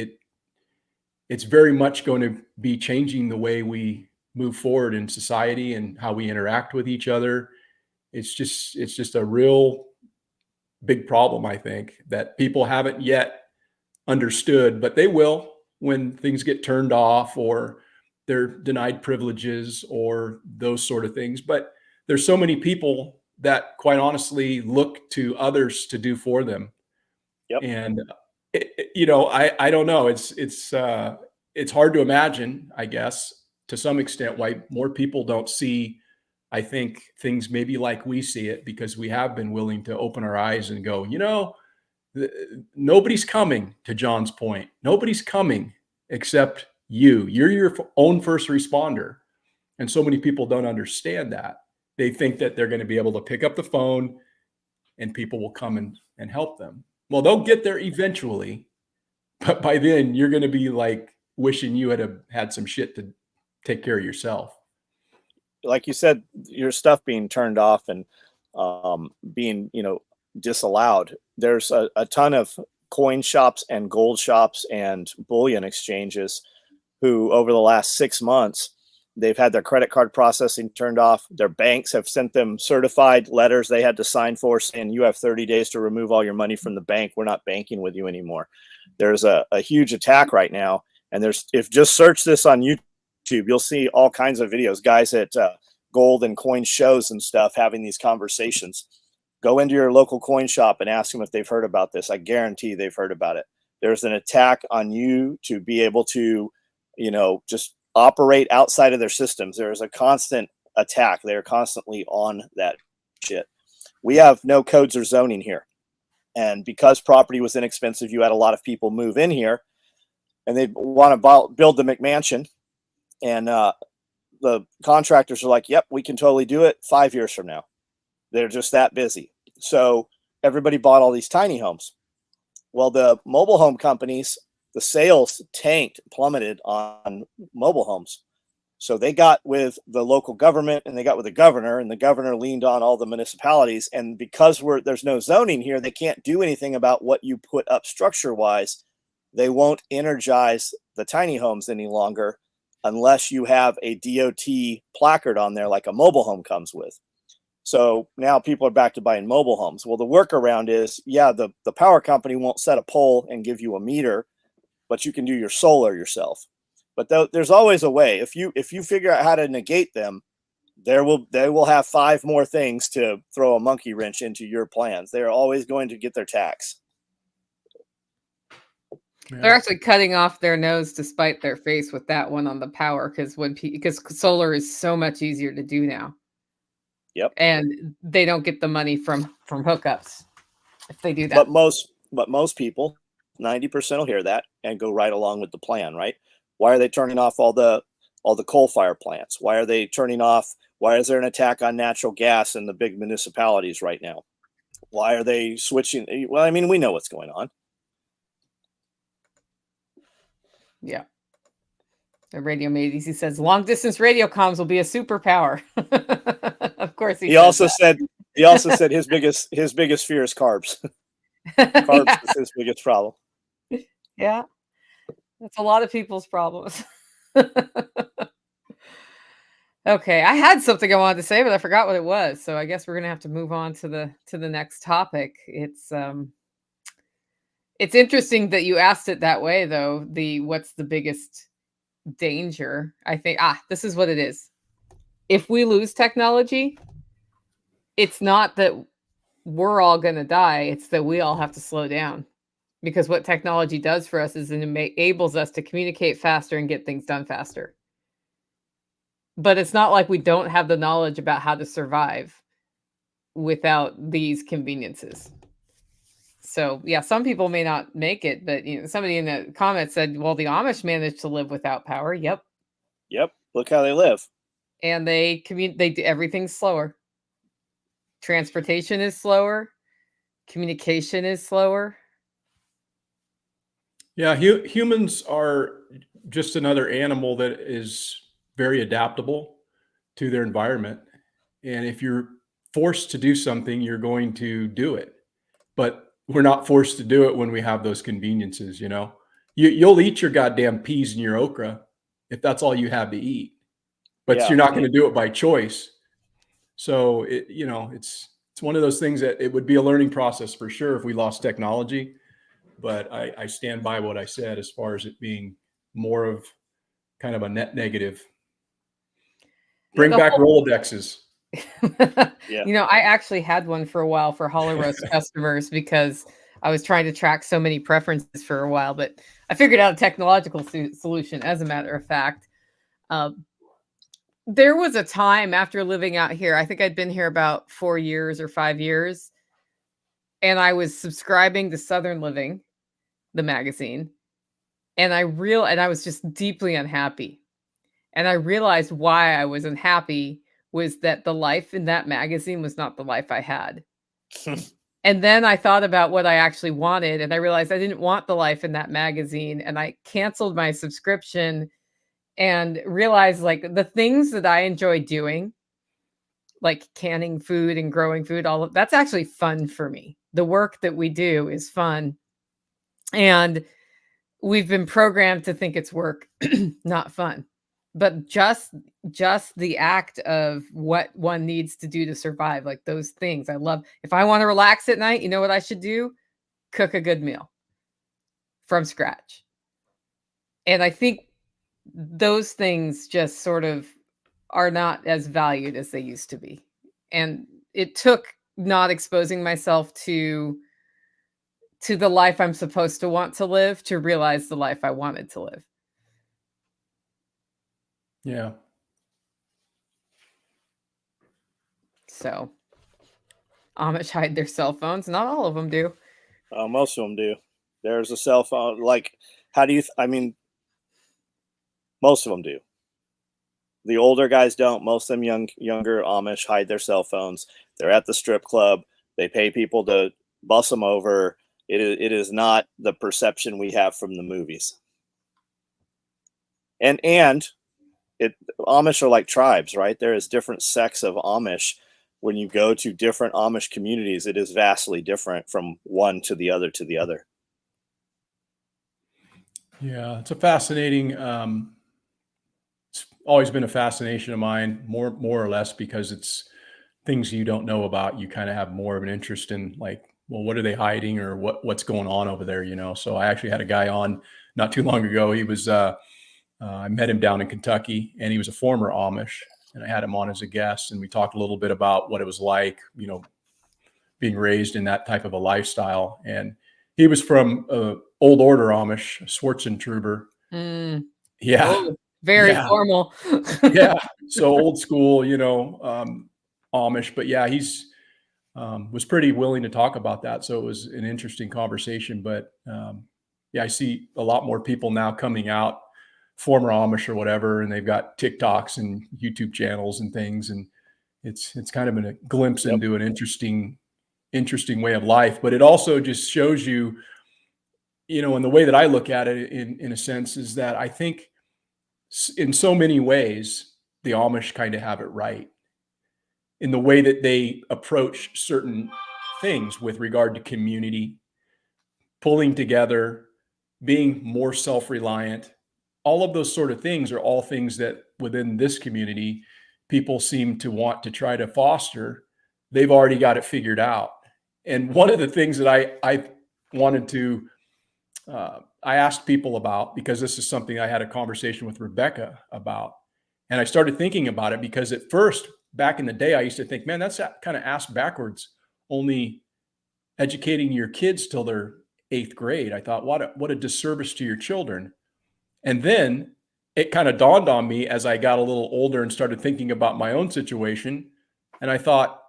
it's very much going to be changing the way we move forward in society and how we interact with each other. It's just a real big problem, I think, that people haven't yet understood, but they will when things get turned off or they're denied privileges or those sort of things. But there's so many people that quite honestly look to others to do for them. Yep. And you know, I don't know. It's hard to imagine, I guess, to some extent, why more people don't see, I think, things maybe like we see it, because we have been willing to open our eyes and go, you know, nobody's coming, to John's point. Nobody's coming except you. You're your own first responder. And so many people don't understand that. They think that they're going to be able to pick up the phone and people will come and help them. Well, they'll get there eventually, but by then you're going to be like wishing you had some shit to take care of yourself. Like you said, your stuff being turned off and being, you know, disallowed. There's a ton of coin shops and gold shops and bullion exchanges who over the last 6 months They've had their credit card processing turned off. Their banks have sent them certified letters they had to sign for saying you have 30 days to remove all your money from the bank. We're not banking with you anymore. There's a huge attack right now. And if just search this on YouTube, you'll see all kinds of videos, guys at gold and coin shows and stuff having these conversations. Go into your local coin shop and ask them if they've heard about this. I guarantee they've heard about it. There's an attack on you to be able to, just operate outside of their systems. There is a constant attack. They're constantly on that shit. We have no codes or zoning here. And because property was inexpensive, you had a lot of people move in here and they want to build the McMansion. And the contractors are like, yep, we can totally do it 5 years from now. They're just that busy. So everybody bought all these tiny homes. Well, the mobile home companies, the sales plummeted on mobile homes. So they got with the local government and they got with the governor, and the governor leaned on all the municipalities. And because there's no zoning here, they can't do anything about what you put up structure wise. They won't energize the tiny homes any longer unless you have a DOT placard on there like a mobile home comes with. So now people are back to buying mobile homes. Well, the workaround is, the power company won't set a pole and give you a meter, but you can do your solar yourself. But there's always a way. If you figure out how to negate them, they will have 5 more things to throw a monkey wrench into your plans. They're always going to get their tax. They're actually cutting off their nose to spite their face with that one on the power, because solar is so much easier to do now. Yep. And they don't get the money from hookups if they do that. But most people, 90% will hear that and go right along with the plan, right? Why are they turning off all the coal fire plants? Why are they turning off? Why is there an attack on natural gas in the big municipalities right now? Why are they switching? Well, I mean, we know what's going on. Yeah. The radio mate, he says long distance radio comms will be a superpower. Of course, he also said his biggest fear is carbs. Carbs is his biggest problem. Yeah, that's a lot of people's problems. Okay, I had something I wanted to say, but I forgot what it was. So I guess we're gonna have to move on to the next topic. It's interesting that you asked it that way, though. What's the biggest danger? I think this is what it is. If we lose technology, it's not that we're all going to die, it's that we all have to slow down, because what technology does for us is it enables us to communicate faster and get things done faster. But it's not like we don't have the knowledge about how to survive without these conveniences. So yeah, some people may not make it, but somebody in the comments said, well, the Amish managed to live without power. Yep. Look how they live. And they do everything's slower. Transportation is slower. Communication is slower. Yeah, humans are just another animal that is very adaptable to their environment. And if you're forced to do something, you're going to do it. But we're not forced to do it when we have those conveniences, You'll eat your goddamn peas and your okra if that's all you have to eat. But you're not going to do it by choice. So it's one of those things that it would be a learning process for sure if we lost technology. But I stand by what I said as far as it being more of kind of a net negative. Bring back Rolodexes. I actually had one for a while for Hollow Roast customers because I was trying to track so many preferences for a while, but I figured out a technological solution, as a matter of fact. There was a time after living out here, I think I'd been here about 4 years or 5 years, and I was subscribing to Southern Living, the magazine, and I was just deeply unhappy. And I realized why I was unhappy was that the life in that magazine was not the life I had. And then I thought about what I actually wanted, and I realized I didn't want the life in that magazine, and I canceled my subscription and realized like the things that I enjoy doing, like canning food and growing food, all of that's actually fun for me. The work that we do is fun. And we've been programmed to think it's work, not fun. but just the act of what one needs to do to survive, like those things. I love, if I want to relax at night, you know what I should do? Cook a good meal from scratch. And I think those things just sort of are not as valued as they used to be. And it took not exposing myself to the life I'm supposed to want to live to realize the life I wanted to live. Yeah. So Amish hide their cell phones. Not all of them do. Most of them do. There's a cell phone. Like, how do you? I mean, most of them do. The older guys don't. Most of them younger Amish hide their cell phones. They're at the strip club. They pay people to bus them over. It is not the perception we have from the movies. And Amish are like tribes, right? There is different sects of Amish. When you go to different Amish communities, it is vastly different from one to the other to the other. Yeah, it's a fascinating. It's always been a fascination of mine, more or less, because it's things you don't know about. You kind of have more of an interest in, like, well, what are they hiding, or what's going on over there, you know? So I actually had a guy on not too long ago. He was I met him down in Kentucky, and he was a former Amish, and I had him on as a guest, and we talked a little bit about what it was like, you know, being raised in that type of a lifestyle. And he was from old order Amish, Schwarzentruber. Mm. Yeah. Oh, very Yeah. formal. Yeah. So old school, you know, Amish, but yeah, he's was pretty willing to talk about that. So it was an interesting conversation, but yeah, I see a lot more people now coming out, former Amish or whatever, and they've got TikToks and YouTube channels and things. And it's kind of a glimpse into an interesting way of life, but it also just shows you, you know, and the way that I look at it in a sense is that I think in so many ways, the Amish kind of have it right in the way that they approach certain things with regard to community, pulling together, being more self-reliant. All of those sort of things are all things that within this community, people seem to want to try to foster. They've already got it figured out. And one of the things that I wanted to, I asked people about, because this is something I had a conversation with Rebecca about. And I started thinking about it because at first, back in the day, I used to think, man, that's kind of ass backwards, only educating your kids till they're 8th grade. I thought, what a disservice to your children. And then it kind of dawned on me as I got a little older and started thinking about my own situation. And I thought,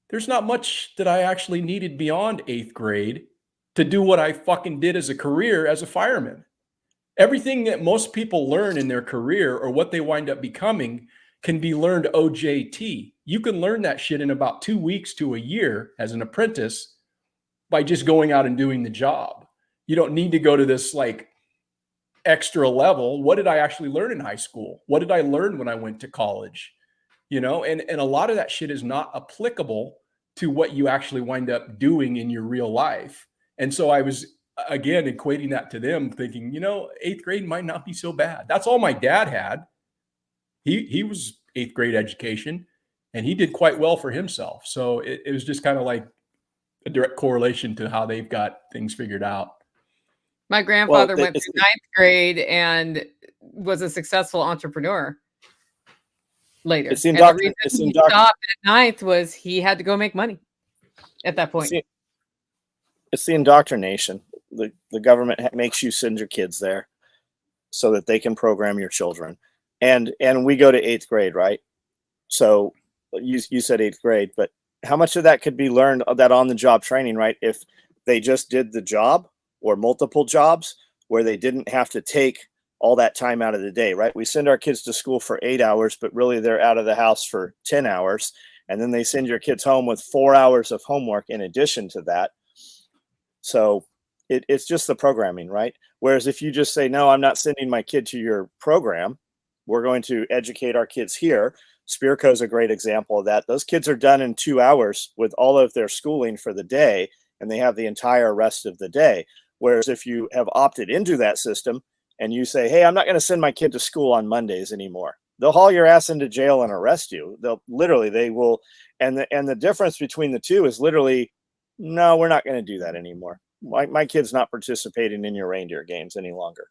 there's not much that I actually needed beyond 8th grade to do what I fucking did as a career as a fireman. Everything that most people learn in their career or what they wind up becoming can be learned OJT. You can learn that shit in about 2 weeks to a year as an apprentice by just going out and doing the job. You don't need to go to this like extra level. What did I actually learn in high school? What did I learn when I went to college? You know, and a lot of that shit is not applicable to what you actually wind up doing in your real life. And so I was, again, equating that to them, thinking, you know, 8th grade might not be so bad. That's all my dad had. He was 8th grade education, and he did quite well for himself. So it was just kind of like a direct correlation to how they've got things figured out. My grandfather went through 9th grade and was a successful entrepreneur later. And the reason he stopped at 9th was he had to go make money at that point. It's the indoctrination. The government makes you send your kids there so that they can program your children. And we go to 8th grade, right? So you said 8th grade, but how much of that could be learned, that on-the-job training, right? If they just did the job or multiple jobs where they didn't have to take all that time out of the day, right? We send our kids to school for 8 hours, but really they're out of the house for 10 hours. And then they send your kids home with 4 hours of homework in addition to that. So it's just the programming, right? Whereas if you just say, no, I'm not sending my kid to your program, we're going to educate our kids here. Spearco is a great example of that. Those kids are done in 2 hours with all of their schooling for the day, and they have the entire rest of the day. Whereas if you have opted into that system and you say, hey, I'm not going to send my kid to school on Mondays anymore, they'll haul your ass into jail and arrest you. They will. And the difference between the two is literally, no, we're not going to do that anymore. My kid's not participating in your reindeer games any longer.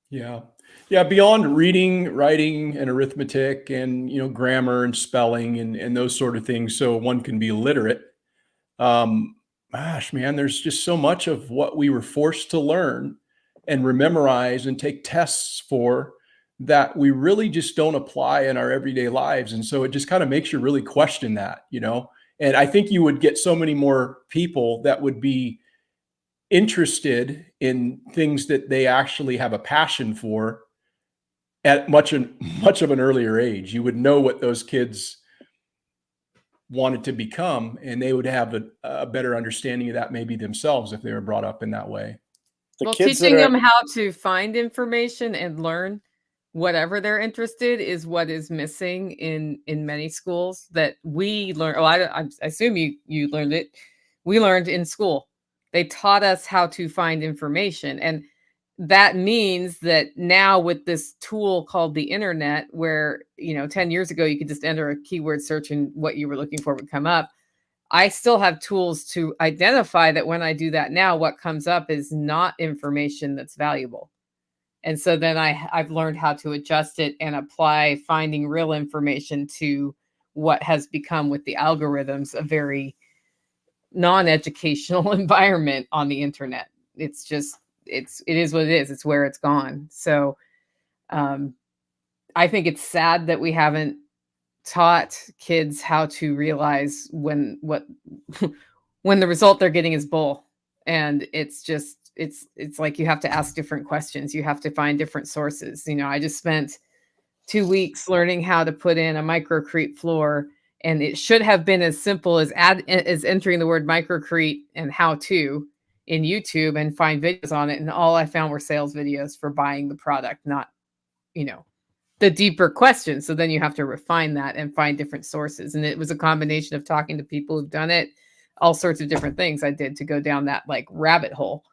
Yeah. Yeah. Beyond reading, writing, and arithmetic and, grammar and spelling and those sort of things, so one can be literate. Gosh, man, there's just so much of what we were forced to learn and memorize and take tests for that we really just don't apply in our everyday lives. And so it just kind of makes you really question that, and I think you would get so many more people that would be interested in things that they actually have a passion for at much of an earlier age. You would know what those kids wanted to become, and they would have a better understanding of that maybe themselves if they were brought up in that way. Teaching them how to find information and learn whatever they're interested is what is missing in many schools that we learn. Oh, I assume you learned it. We learned in school. They taught us how to find information. And that means that now with this tool called the internet, where, 10 years ago, you could just enter a keyword search and what you were looking for would come up. I still have tools to identify that when I do that now, what comes up is not information that's valuable. And so then I've learned how to adjust it and apply finding real information to what has become with the algorithms a very non-educational environment on the internet. It's just, it is what it is. It's where it's gone. So I think it's sad that we haven't taught kids how to realize when the result they're getting is bull. And it's like you have to ask different questions. You have to find different sources. I just spent 2 weeks learning how to put in a microcrete floor, and it should have been as simple as entering the word microcrete and how to in YouTube and find videos on it. And all I found were sales videos for buying the product, not, the deeper questions. So then you have to refine that and find different sources. And it was a combination of talking to people who've done it, all sorts of different things I did to go down that like rabbit hole.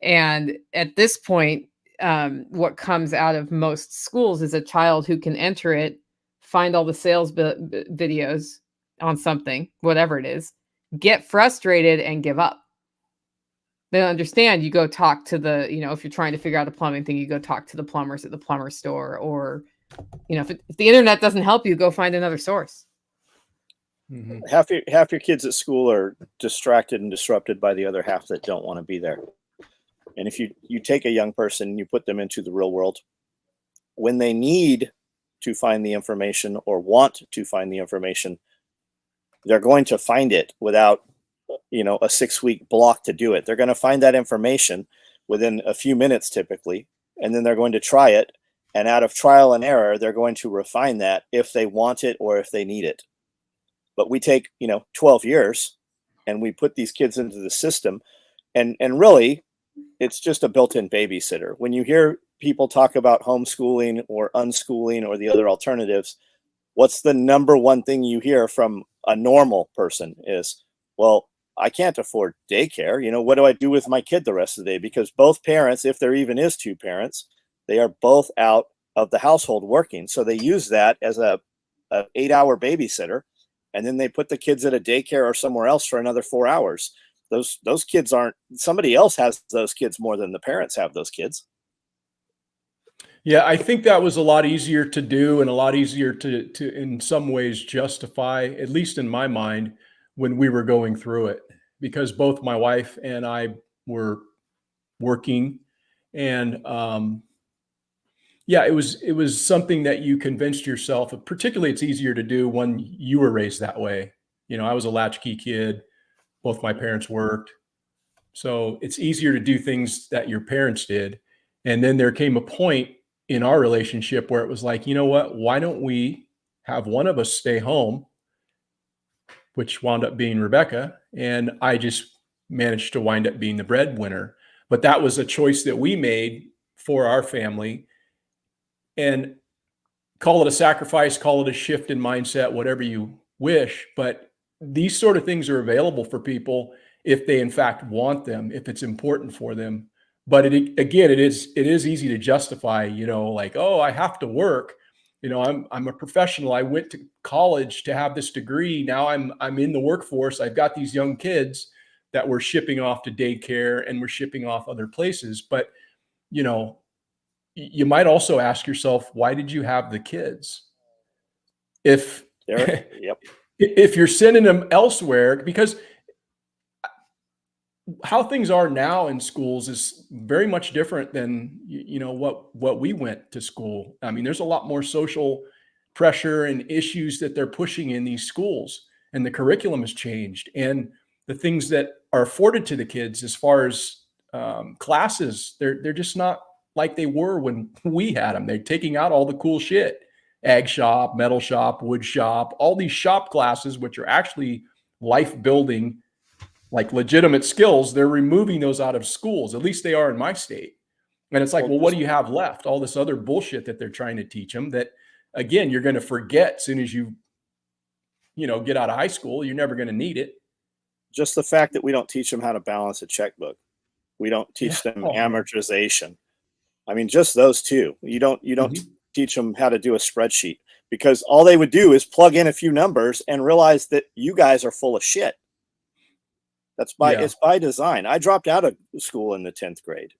And at this point, what comes out of most schools is a child who can enter it, find all the sales videos on something, whatever it is, get frustrated and give up. They don't understand. You go talk to the, if you're trying to figure out a plumbing thing, you go talk to the plumbers at the plumber store, or, if the internet doesn't help you, go find another source. Mm-hmm. Half your kids at school are distracted and disrupted by the other half that don't want to be there. And if you take a young person and you put them into the real world, when they need to find the information or want to find the information, they're going to find it without, a 6-week block to do it. They're going to find that information within a few minutes typically, and then they're going to try it. And out of trial and error, they're going to refine that if they want it or if they need it. But we take, 12 years and we put these kids into the system, and really it's just a built-in babysitter. When you hear people talk about homeschooling or unschooling or the other alternatives, what's the number one thing you hear from a normal person is, well, I can't afford daycare. What do I do with my kid the rest of the day? Because both parents, if there even is two parents, they are both out of the household working. So they use that as a 8-hour babysitter. And then they put the kids at a daycare or somewhere else for another 4 hours. Those kids somebody else has those kids more than the parents have those kids. Yeah, I think that was a lot easier to do and a lot easier to in some ways justify, at least in my mind, when we were going through it, because both my wife and I were working, and it was something that you convinced yourself of. Particularly, it's easier to do when you were raised that way. I was a latchkey kid. Both my parents worked. So it's easier to do things that your parents did. And then there came a point in our relationship where it was like, you know what, why don't we have one of us stay home, which wound up being Rebecca. And I just managed to wind up being the breadwinner. But that was a choice that we made for our family. And call it a sacrifice, call it a shift in mindset, whatever you wish. But these sort of things are available for people if they in fact want them, if it's important for them. But again, it is easy to justify, like, oh, I have to work. I'm a professional. I went to college to have this degree. Now I'm in the workforce. I've got these young kids that we're shipping off to daycare and we're shipping off other places. But, you might also ask yourself, why did you have the kids? If Yep. if you're sending them elsewhere, because how things are now in schools is very much different than what we went to school. I mean, there's a lot more social pressure and issues that they're pushing in these schools, and the curriculum has changed, and the things that are afforded to the kids as far as classes, they're just not like they were when we had them. They're taking out all the cool shit: ag shop, metal shop, wood shop, all these shop classes, which are actually life building, like legitimate skills. They're removing those out of schools. At least they are in my state. And it's like, well, what do you have left? All this other bullshit that they're trying to teach them that, again, you're going to forget as soon as you get out of high school. You're never going to need it. Just the fact that we don't teach them how to balance a checkbook. We don't teach them amortization. I mean, just those two. You don't teach them how to do a spreadsheet, because all they would do is plug in a few numbers and realize that you guys are full of shit. It's by design. I dropped out of school in the 10th grade.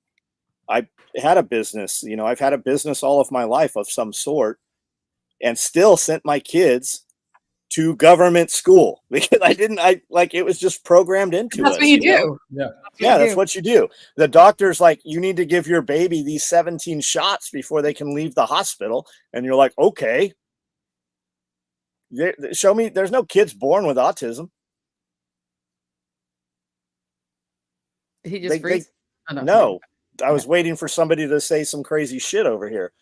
I had a business, I've had a business all of my life of some sort, and still sent my kids to government school because it was just programmed into us. That's what you do. Yeah, that's what you do. The doctor's like, you need to give your baby these 17 shots before they can leave the hospital. And you're like, okay. Show me, there's no kids born with autism. He just freeze? No, I was waiting for somebody to say some crazy shit over here.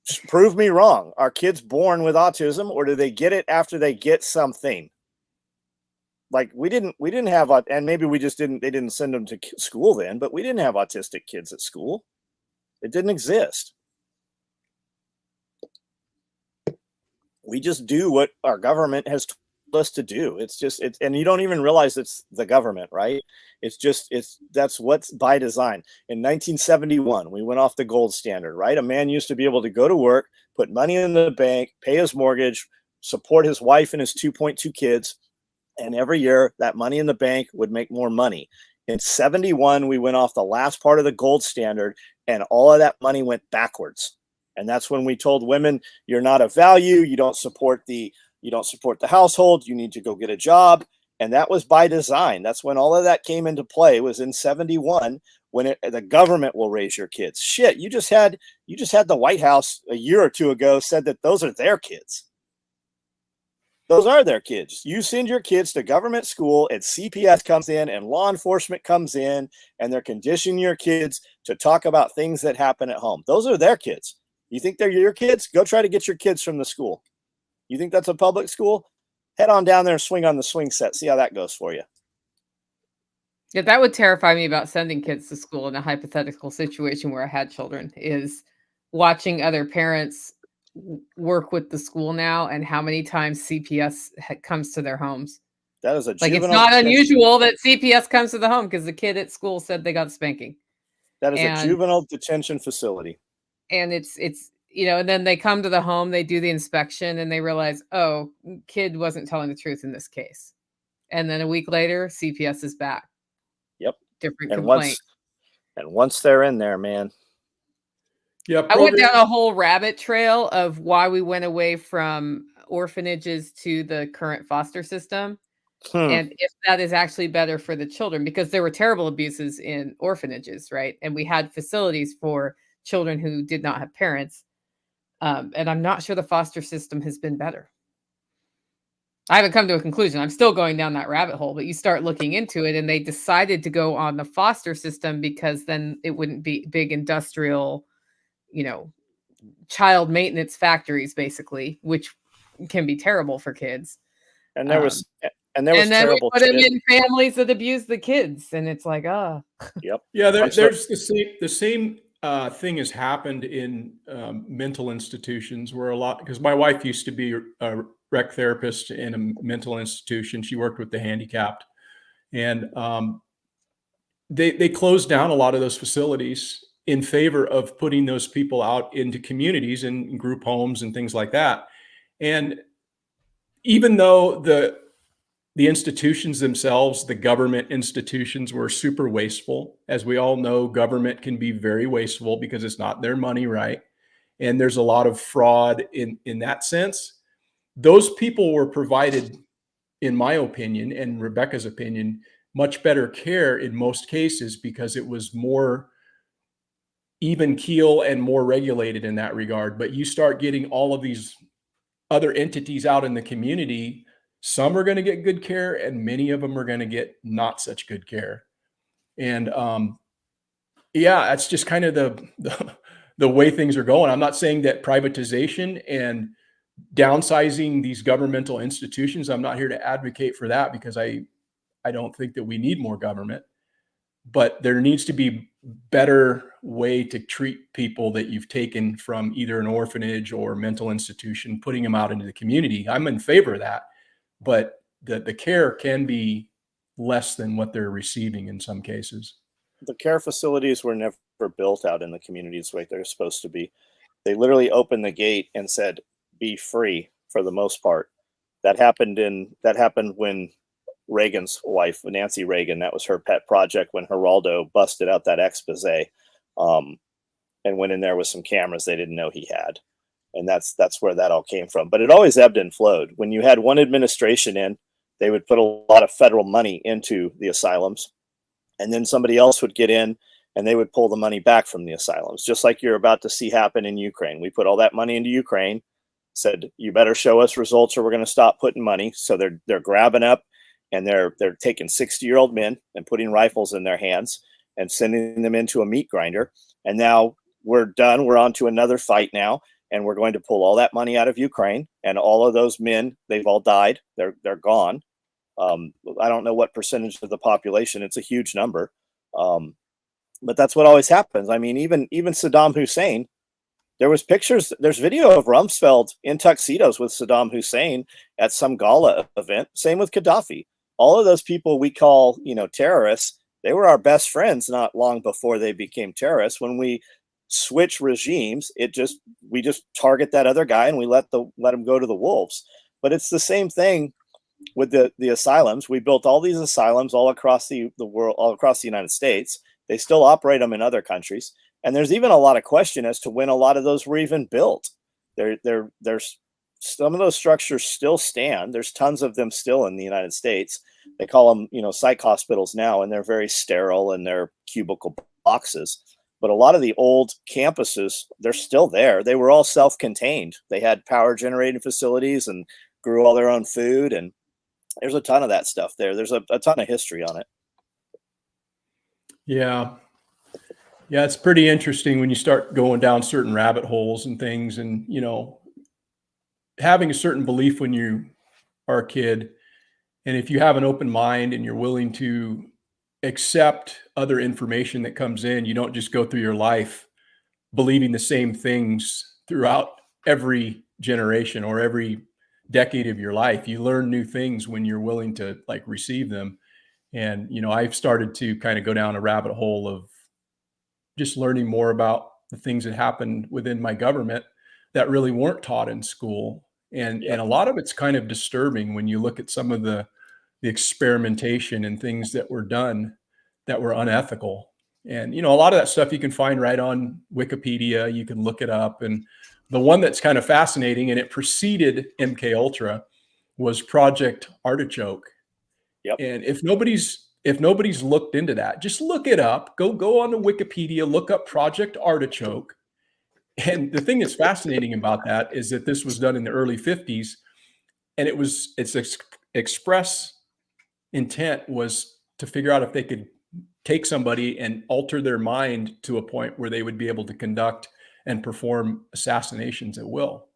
Just prove me wrong. Are kids born with autism, or do they get it after they get something? Like we didn't have, and maybe they didn't send them to school then, but we didn't have autistic kids at school. It didn't exist. We just do what our government has told us to do. And you don't even realize it's the government, right? That's what's by design. In 1971, we went off the gold standard, right? A man used to be able to go to work, put money in the bank, pay his mortgage, support his wife and his 2.2 kids. And every year that money in the bank would make more money. In 71, we went off the last part of the gold standard, and all of that money went backwards. And that's when we told women, you're not of value. You don't support the household. You need to go get a job. And that was by design. That's when all of that came into play, was in 71, when the government will raise your kids. Shit, you just had the White House a year or two ago said that those are their kids. Those are their kids. You send your kids to government school, and CPS comes in and law enforcement comes in, and they're conditioning your kids to talk about things that happen at home. Those are their kids. You think they're your kids? Go try to get your kids from the school. You think that's a public school? Head on down there and swing on the swing set. See how that goes for you. Yeah, that would terrify me about sending kids to school in a hypothetical situation where I had children, is watching other parents work with the school now and how many times CPS comes to their homes. That is it's not unusual that CPS comes to the home because the kid at school said they got a spanking. That is a juvenile detention facility. And it's and then they come to the home, they do the inspection, and they realize, oh, kid wasn't telling the truth in this case. And then a week later, CPS is back. Yep. Different complaint. Once they're in there, man. Yeah, I went down a whole rabbit trail of why we went away from orphanages to the current foster system. And if that is actually better for the children, because there were terrible abuses in orphanages, right? And we had facilities for children who did not have parents. And I'm not sure the foster system has been better. I haven't come to a conclusion. I'm still going down that rabbit hole, but you start looking into it, and they decided to go on the foster system because then it wouldn't be big industrial, child maintenance factories, basically, which can be terrible for kids. And there was and then terrible we put them in families that abuse the kids, and it's like, Yep. Yeah, there's the same thing has happened in mental institutions where because my wife used to be a rec therapist in a mental institution. She worked with the handicapped, and they closed down a lot of those facilities in favor of putting those people out into communities and group homes and things like that. And even though the institutions themselves, the government institutions, were super wasteful, as we all know, government can be very wasteful because it's not their money, right? And there's a lot of fraud in that sense. Those people were provided, in my opinion and Rebecca's opinion, much better care in most cases because it was more even keel and more regulated in that regard. But you start getting all of these other entities out in the community, some are going to get good care and many of them are going to get not such good care. And yeah, that's just kind of the way things are going. I'm not saying that privatization and downsizing these governmental institutions, I'm not here to advocate for that, because I don't think that we need more government, but there needs to be better way to treat people that you've taken from either an orphanage or mental institution, putting them out into the community. I'm in favor of that, but the care can be less than what they're receiving in some cases. The care facilities were never built out in the communities the way they're supposed to be. They literally opened the gate and said, be free, for the most part. That happened when Reagan's wife, Nancy Reagan, that was her pet project, when Geraldo busted out that expose and went in there with some cameras they didn't know he had. And that's where that all came from. But it always ebbed and flowed. When you had one administration in, they would put a lot of federal money into the asylums, and then somebody else would get in and they would pull the money back from the asylums, just like you're about to see happen in Ukraine. We put all that money into Ukraine, said, you better show us results or we're going to stop putting money. So they're grabbing up and they're taking 60-year-old men and putting rifles in their hands and sending them into a meat grinder. And now we're done. We're on to another fight now. And we're going to pull all that money out of Ukraine, and all of those men, they've all died. They're gone. I don't know what percentage of the population. It's a huge number. But that's what always happens. I mean, even Saddam Hussein, there was pictures, there's video of Rumsfeld in tuxedos with Saddam Hussein at some gala event. Same with Gaddafi. All of those people we call, terrorists, they were our best friends not long before they became terrorists. When we switch regimes, we just target that other guy and we let him go to the wolves. But it's the same thing with the asylums. We built all these asylums all across the world, all across the United States. They still operate them in other countries. And there's even a lot of question as to when a lot of those were even built. There's some of those structures still stand. There's tons of them still in the United States. They call them, psych hospitals now, and they're very sterile and they're cubicle boxes. But a lot of the old campuses, they're still there. They were all self-contained. They had power generating facilities and grew all their own food. And there's a ton of that stuff there. There's a ton of history on it. Yeah. Yeah, it's pretty interesting when you start going down certain rabbit holes and things, and, having a certain belief when you are a kid. And if you have an open mind and you're willing to accept other information that comes in, you don't just go through your life believing the same things throughout every generation or every decade of your life. You learn new things when you're willing to receive them. And, I've started to kind of go down a rabbit hole of just learning more about the things that happened within my government that really weren't taught in school. And a lot of it's kind of disturbing when you look at some of the experimentation and things that were done that were unethical. And, a lot of that stuff you can find right on Wikipedia. You can look it up. And the one that's kind of fascinating, and it preceded MK Ultra, was Project Artichoke. Yep. And if nobody's looked into that, just look it up. Go on to Wikipedia, look up Project Artichoke. And the thing that's fascinating about that is that this was done in the early 50s, and its express intent was to figure out if they could take somebody and alter their mind to a point where they would be able to conduct and perform assassinations at will.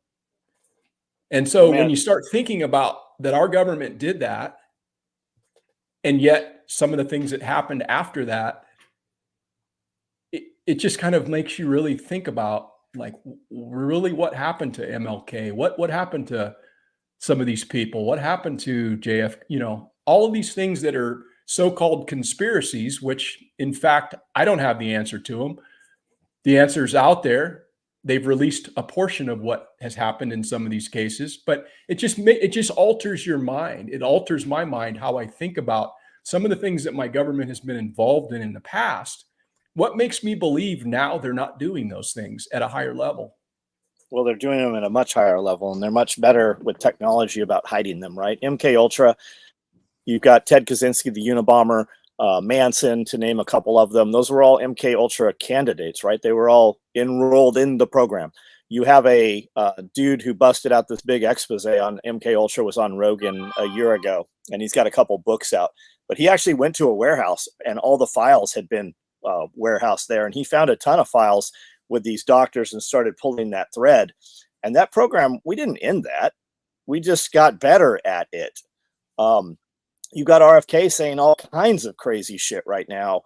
And so when you start thinking about that, our government did that, and yet some of the things that happened after that, it just kind of makes you really think about really what happened to MLK, what happened to some of these people, what happened to JF, all of these things that are so-called conspiracies, which in fact, I don't have the answer to them. The answer's out there. They've released a portion of what has happened in some of these cases, but it just alters your mind. It alters my mind, how I think about some of the things that my government has been involved in the past. What makes me believe now they're not doing those things at a higher level? Well, they're doing them at a much higher level, and they're much better with technology about hiding them, right? MK Ultra, you've got Ted Kaczynski, the Unabomber, Manson, to name a couple of them. Those were all MK Ultra candidates, right? They were all enrolled in the program. You have a dude who busted out this big expose on MK Ultra, was on Rogan a year ago, and he's got a couple books out. But he actually went to a warehouse, and all the files had been warehoused there, and he found a ton of files with these doctors and started pulling that thread. And that program, we didn't end that. We just got better at it. You got RFK saying all kinds of crazy shit right now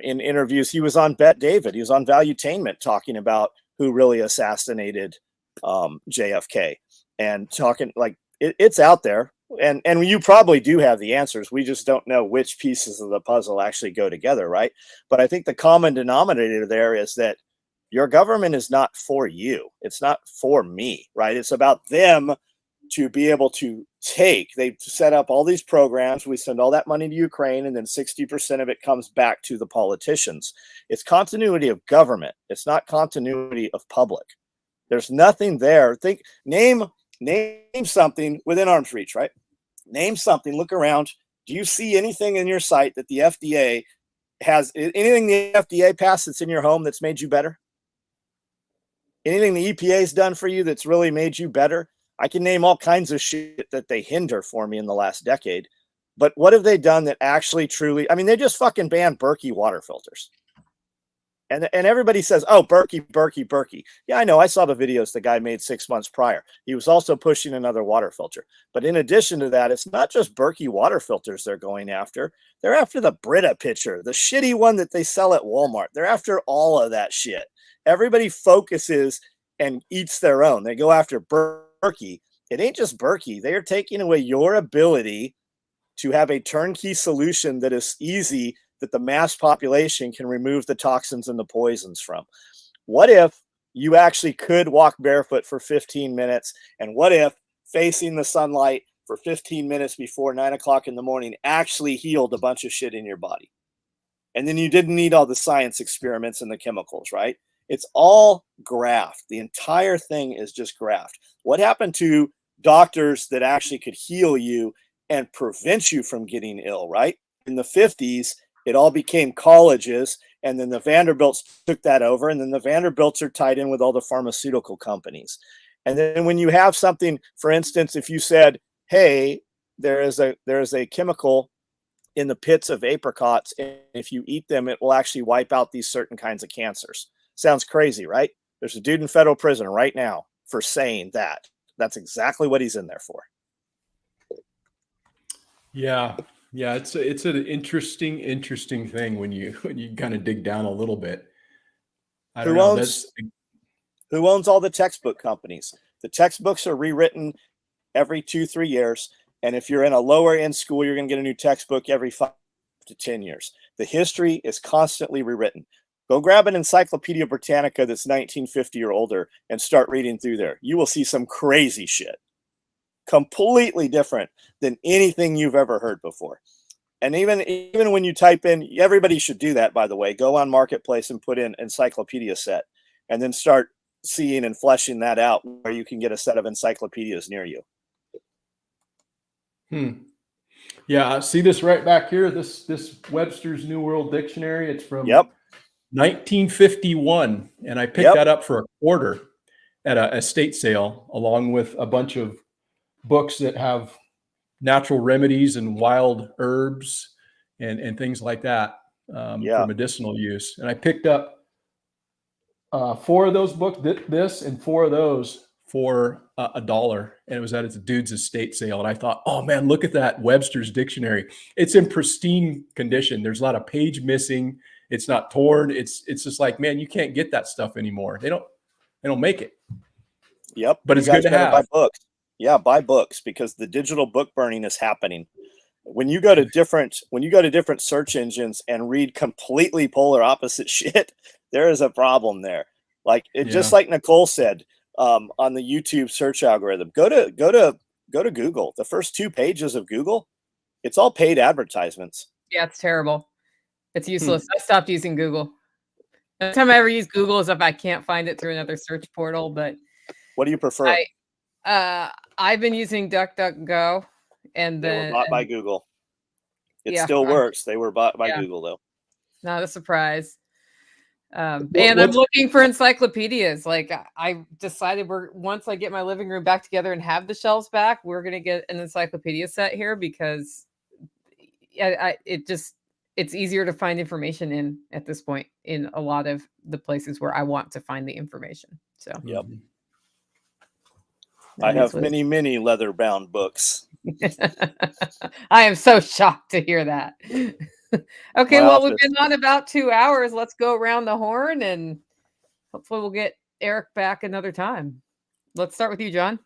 in interviews. He was on Bet David. He was on Valuetainment talking about who really assassinated JFK and talking like it's out there. And you probably do have the answers. We just don't know which pieces of the puzzle actually go together, right? But I think the common denominator there is that your government is not for you. It's not for me, right? It's about them to be able to take. They've set up all these programs. We send all that money to Ukraine, and then 60% of it comes back to the politicians. It's continuity of government. It's not continuity of public. There's nothing there. Name something within arm's reach, right? Name something, look around. Do you see anything in your sight that the FDA has, anything the FDA passed that's in your home that's made you better? Anything the EPA's done for you that's really made you better? I can name all kinds of shit that they hinder for me in the last decade. But what have they done that actually truly, I mean, they just fucking banned Berkey water filters. And everybody says, oh, Berkey. Yeah, I know. I saw the videos the guy made 6 months prior. He was also pushing another water filter. But in addition to that, it's not just Berkey water filters they're going after. They're after the Brita pitcher, the shitty one that they sell at Walmart. They're after all of that shit. Everybody focuses and eats their own. They go after Berkey. It ain't just Berkey. They are taking away your ability to have a turnkey solution that is easy, that the mass population can remove the toxins and the poisons from. What if you actually could walk barefoot for 15 minutes? And what if facing the sunlight for 15 minutes before 9 o'clock in the morning actually healed a bunch of shit in your body? And then you didn't need all the science experiments and the chemicals, right? It's all graft. The entire thing is just graft. What happened to doctors that actually could heal you and prevent you from getting ill, right? In the 50s, it all became colleges, and then the Vanderbilts took that over, and then the Vanderbilts are tied in with all the pharmaceutical companies. And then when you have something, for instance, if you said, hey, there is a chemical in the pits of apricots, and if you eat them, it will actually wipe out these certain kinds of cancers. Sounds crazy, right? There's a dude in federal prison right now for saying that. That's exactly what he's in there for. Yeah. It's an interesting thing when you kind of dig down a little bit. I don't know. Who owns all the textbook companies? The textbooks are rewritten every 2-3 years. And if you're in a lower end school, you're going to get a new textbook every 5 to 10 years. The history is constantly rewritten. Go grab an Encyclopedia Britannica that's 1950 or older and start reading through there. You will see some crazy shit. Completely different than anything you've ever heard before. And even when you type in, everybody should do that, by the way. Go on Marketplace and put in encyclopedia set, and then start seeing and fleshing that out where you can get a set of encyclopedias near you. Yeah, see this right back here, this Webster's New World Dictionary. It's from 1951, and I picked that up for $1 at a estate sale, along with a bunch of books that have natural remedies and wild herbs and things like that for medicinal use. And I picked up 4 of those books, this and 4 of those for $1. And it was at its dude's estate sale. And I thought, oh man, look at that Webster's Dictionary. It's in pristine condition. There's a lot of page missing. It's not torn. It's just like, man, you can't get that stuff anymore. They don't make it. Yep. But it's good to have. Buy books. Yeah, buy books, because the digital book burning is happening. when you go to different search engines and read completely polar opposite shit, there is a problem there. Like just like Nicole said, on the YouTube search algorithm, go to Google. The first 2 pages of Google, it's all paid advertisements. Yeah, it's terrible. It's useless. I stopped using Google. The time I ever use Google is if I can't find it through another search portal. But what do you prefer? I've been using DuckDuckGo, and they were bought by Google. It still works. They were bought by Google, though. Not a surprise. And I'm looking for encyclopedias. Like I decided once I get my living room back together and have the shelves back, we're going to get an encyclopedia set here because it's easier to find information in at this point in a lot of the places where I want to find the information. So, yep. I have many leather bound books. I am so shocked to hear that. Okay, well, we've been on about 2 hours. Let's go around the horn and hopefully we'll get Eric back another time. Let's start with you, John.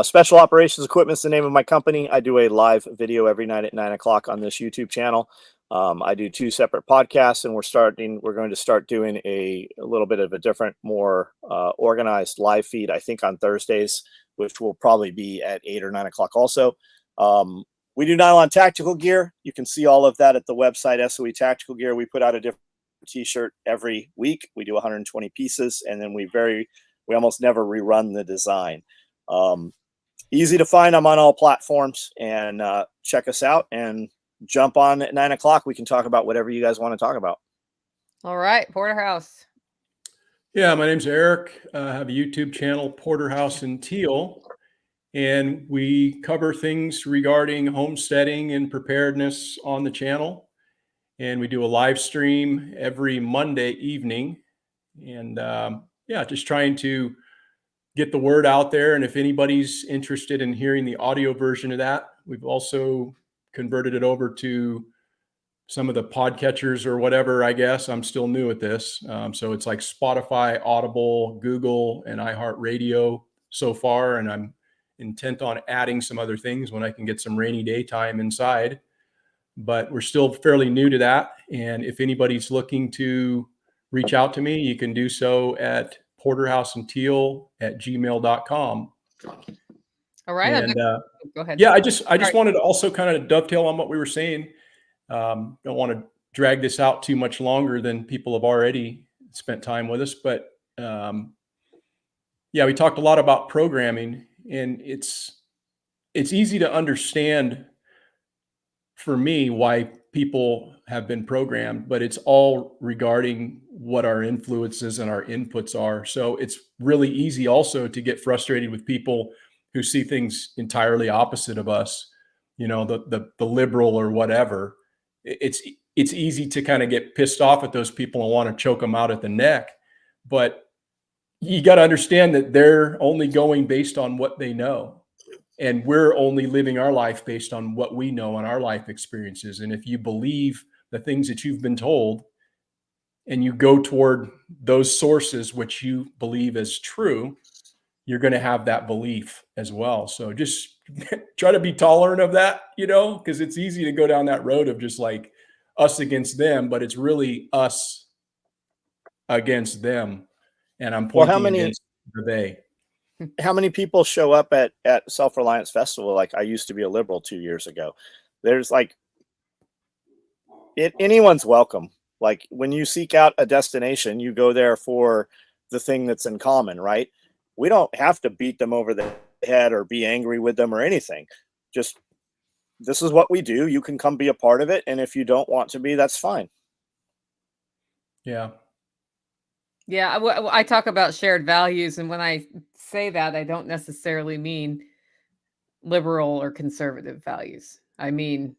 Special Operations Equipment is the name of my company. I do a live video every night at 9 o'clock on this YouTube channel. I do 2 separate podcasts, and we're going to start doing a little bit of a different, more organized live feed, I think on Thursdays, which will probably be at 8 or 9 o'clock also. We do nylon tactical gear. You can see all of that at the website, SOE Tactical Gear. We put out a different t-shirt every week. We do 120 pieces, and then we almost never rerun the design. Easy to find. I'm on all platforms, and check us out and jump on at 9 o'clock. We can talk about whatever you guys want to talk about. All right, Porterhouse. Yeah, my name's Eric. I have a YouTube channel, Porterhouse and Teal, and we cover things regarding homesteading and preparedness on the channel. And we do a live stream every Monday evening, and just trying to get the word out there. And if anybody's interested in hearing the audio version of that, we've also converted it over to some of the podcatchers or whatever, I guess. I'm still new at this. So it's like Spotify, Audible, Google, and iHeartRadio so far. And I'm intent on adding some other things when I can get some rainy day time inside. But we're still fairly new to that. And if anybody's looking to reach out to me, you can do so at porterhouseandteal@gmail.com. All right. And go ahead. Yeah, I just wanted to also kind of dovetail on what we were saying. Don't want to drag this out too much longer than people have already spent time with us. But we talked a lot about programming, and it's easy to understand for me why people have been programmed, but it's all regarding what our influences and our inputs are. So it's really easy also to get frustrated with people who see things entirely opposite of us, the liberal or whatever. It's easy to kind of get pissed off at those people and want to choke them out at the neck. But you got to understand that they're only going based on what they know. And we're only living our life based on what we know and our life experiences. And if you believe the things that you've been told and you go toward those sources which you believe as true, you're going to have that belief as well. So just try to be tolerant of that, because it's easy to go down that road of just like us against them, but it's really us against them. And I'm pointing against the they. How many people show up at Self-Reliance Festival? Like, I used to be a liberal 2 years ago. There's anyone's welcome. Like, when you seek out a destination, you go there for the thing that's in common, right? We don't have to beat them over the head or be angry with them or anything. Just, this is what we do. You can come be a part of it. And if you don't want to be, that's fine. Yeah. Yeah, I talk about shared values, and when I say that, I don't necessarily mean liberal or conservative values. I mean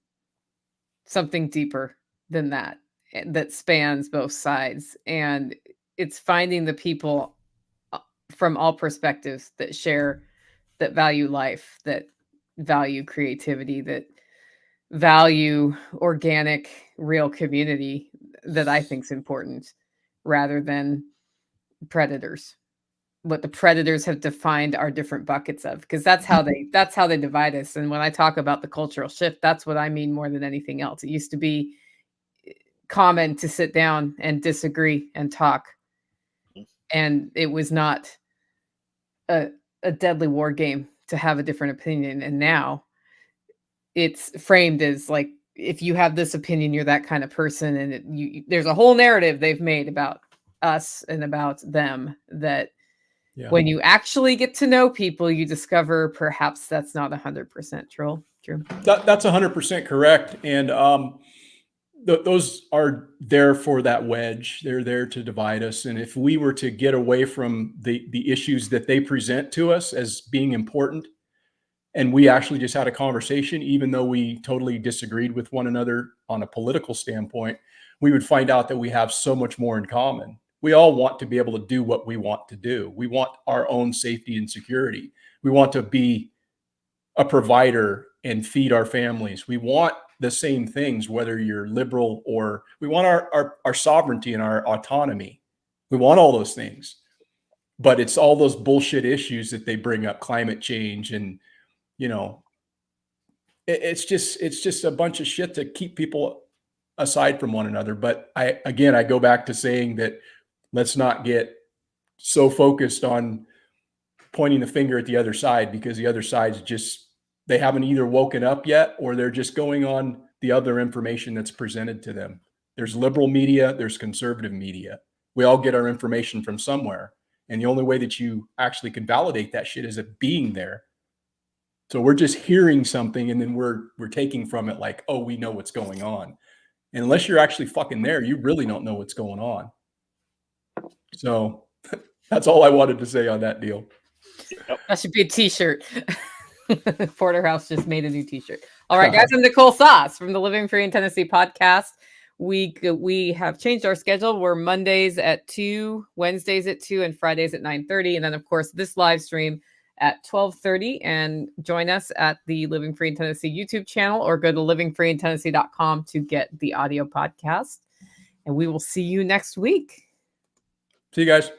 something deeper than that spans both sides. And it's finding the people from all perspectives that value life, that value creativity, that value organic, real community, that I think is important rather than predators. what the predators have defined our different buckets of, because that's how they divide us. And when I talk about the cultural shift, that's what I mean more than anything else. It used to be common to sit down and disagree and talk, and it was not a deadly war game to have a different opinion. And now it's framed as like, if you have this opinion, you're that kind of person. And there's a whole narrative they've made about us and about them that when you actually get to know people, you discover perhaps that's not 100% true. That's 100% correct. And those are there for that wedge. They're there to divide us. And if we were to get away from the issues that they present to us as being important, and we actually just had a conversation, even though we totally disagreed with one another on a political standpoint, we would find out that we have so much more in common. We all want to be able to do what we want to do. We want our own safety and security. We want to be a provider and feed our families. We want the same things, whether you're liberal or we want our sovereignty and our autonomy. We want all those things, but it's all those bullshit issues that they bring up, climate change. And, you know, it's just a bunch of shit to keep people aside from one another. But I go back to saying that let's not get so focused on pointing the finger at the other side, because the other side's just, they haven't either woken up yet, or they're just going on the other information that's presented to them. There's liberal media, there's conservative media. We all get our information from somewhere. And the only way that you actually can validate that shit is it being there. So we're just hearing something and then we're taking from it like, oh, we know what's going on. And unless you're actually fucking there, you really don't know what's going on. So that's all I wanted to say on that deal. That should be a t-shirt. Porterhouse just made a new t-shirt. All right, guys, I'm Nicole Sauce from the Living Free in Tennessee podcast. We have changed our schedule. We're Mondays at 2, Wednesdays at 2, and Fridays at 9:30. And then, of course, this live stream at 12:30. And join us at the Living Free in Tennessee YouTube channel, or go to livingfreeintennessee.com to get the audio podcast. And we will see you next week. See you guys.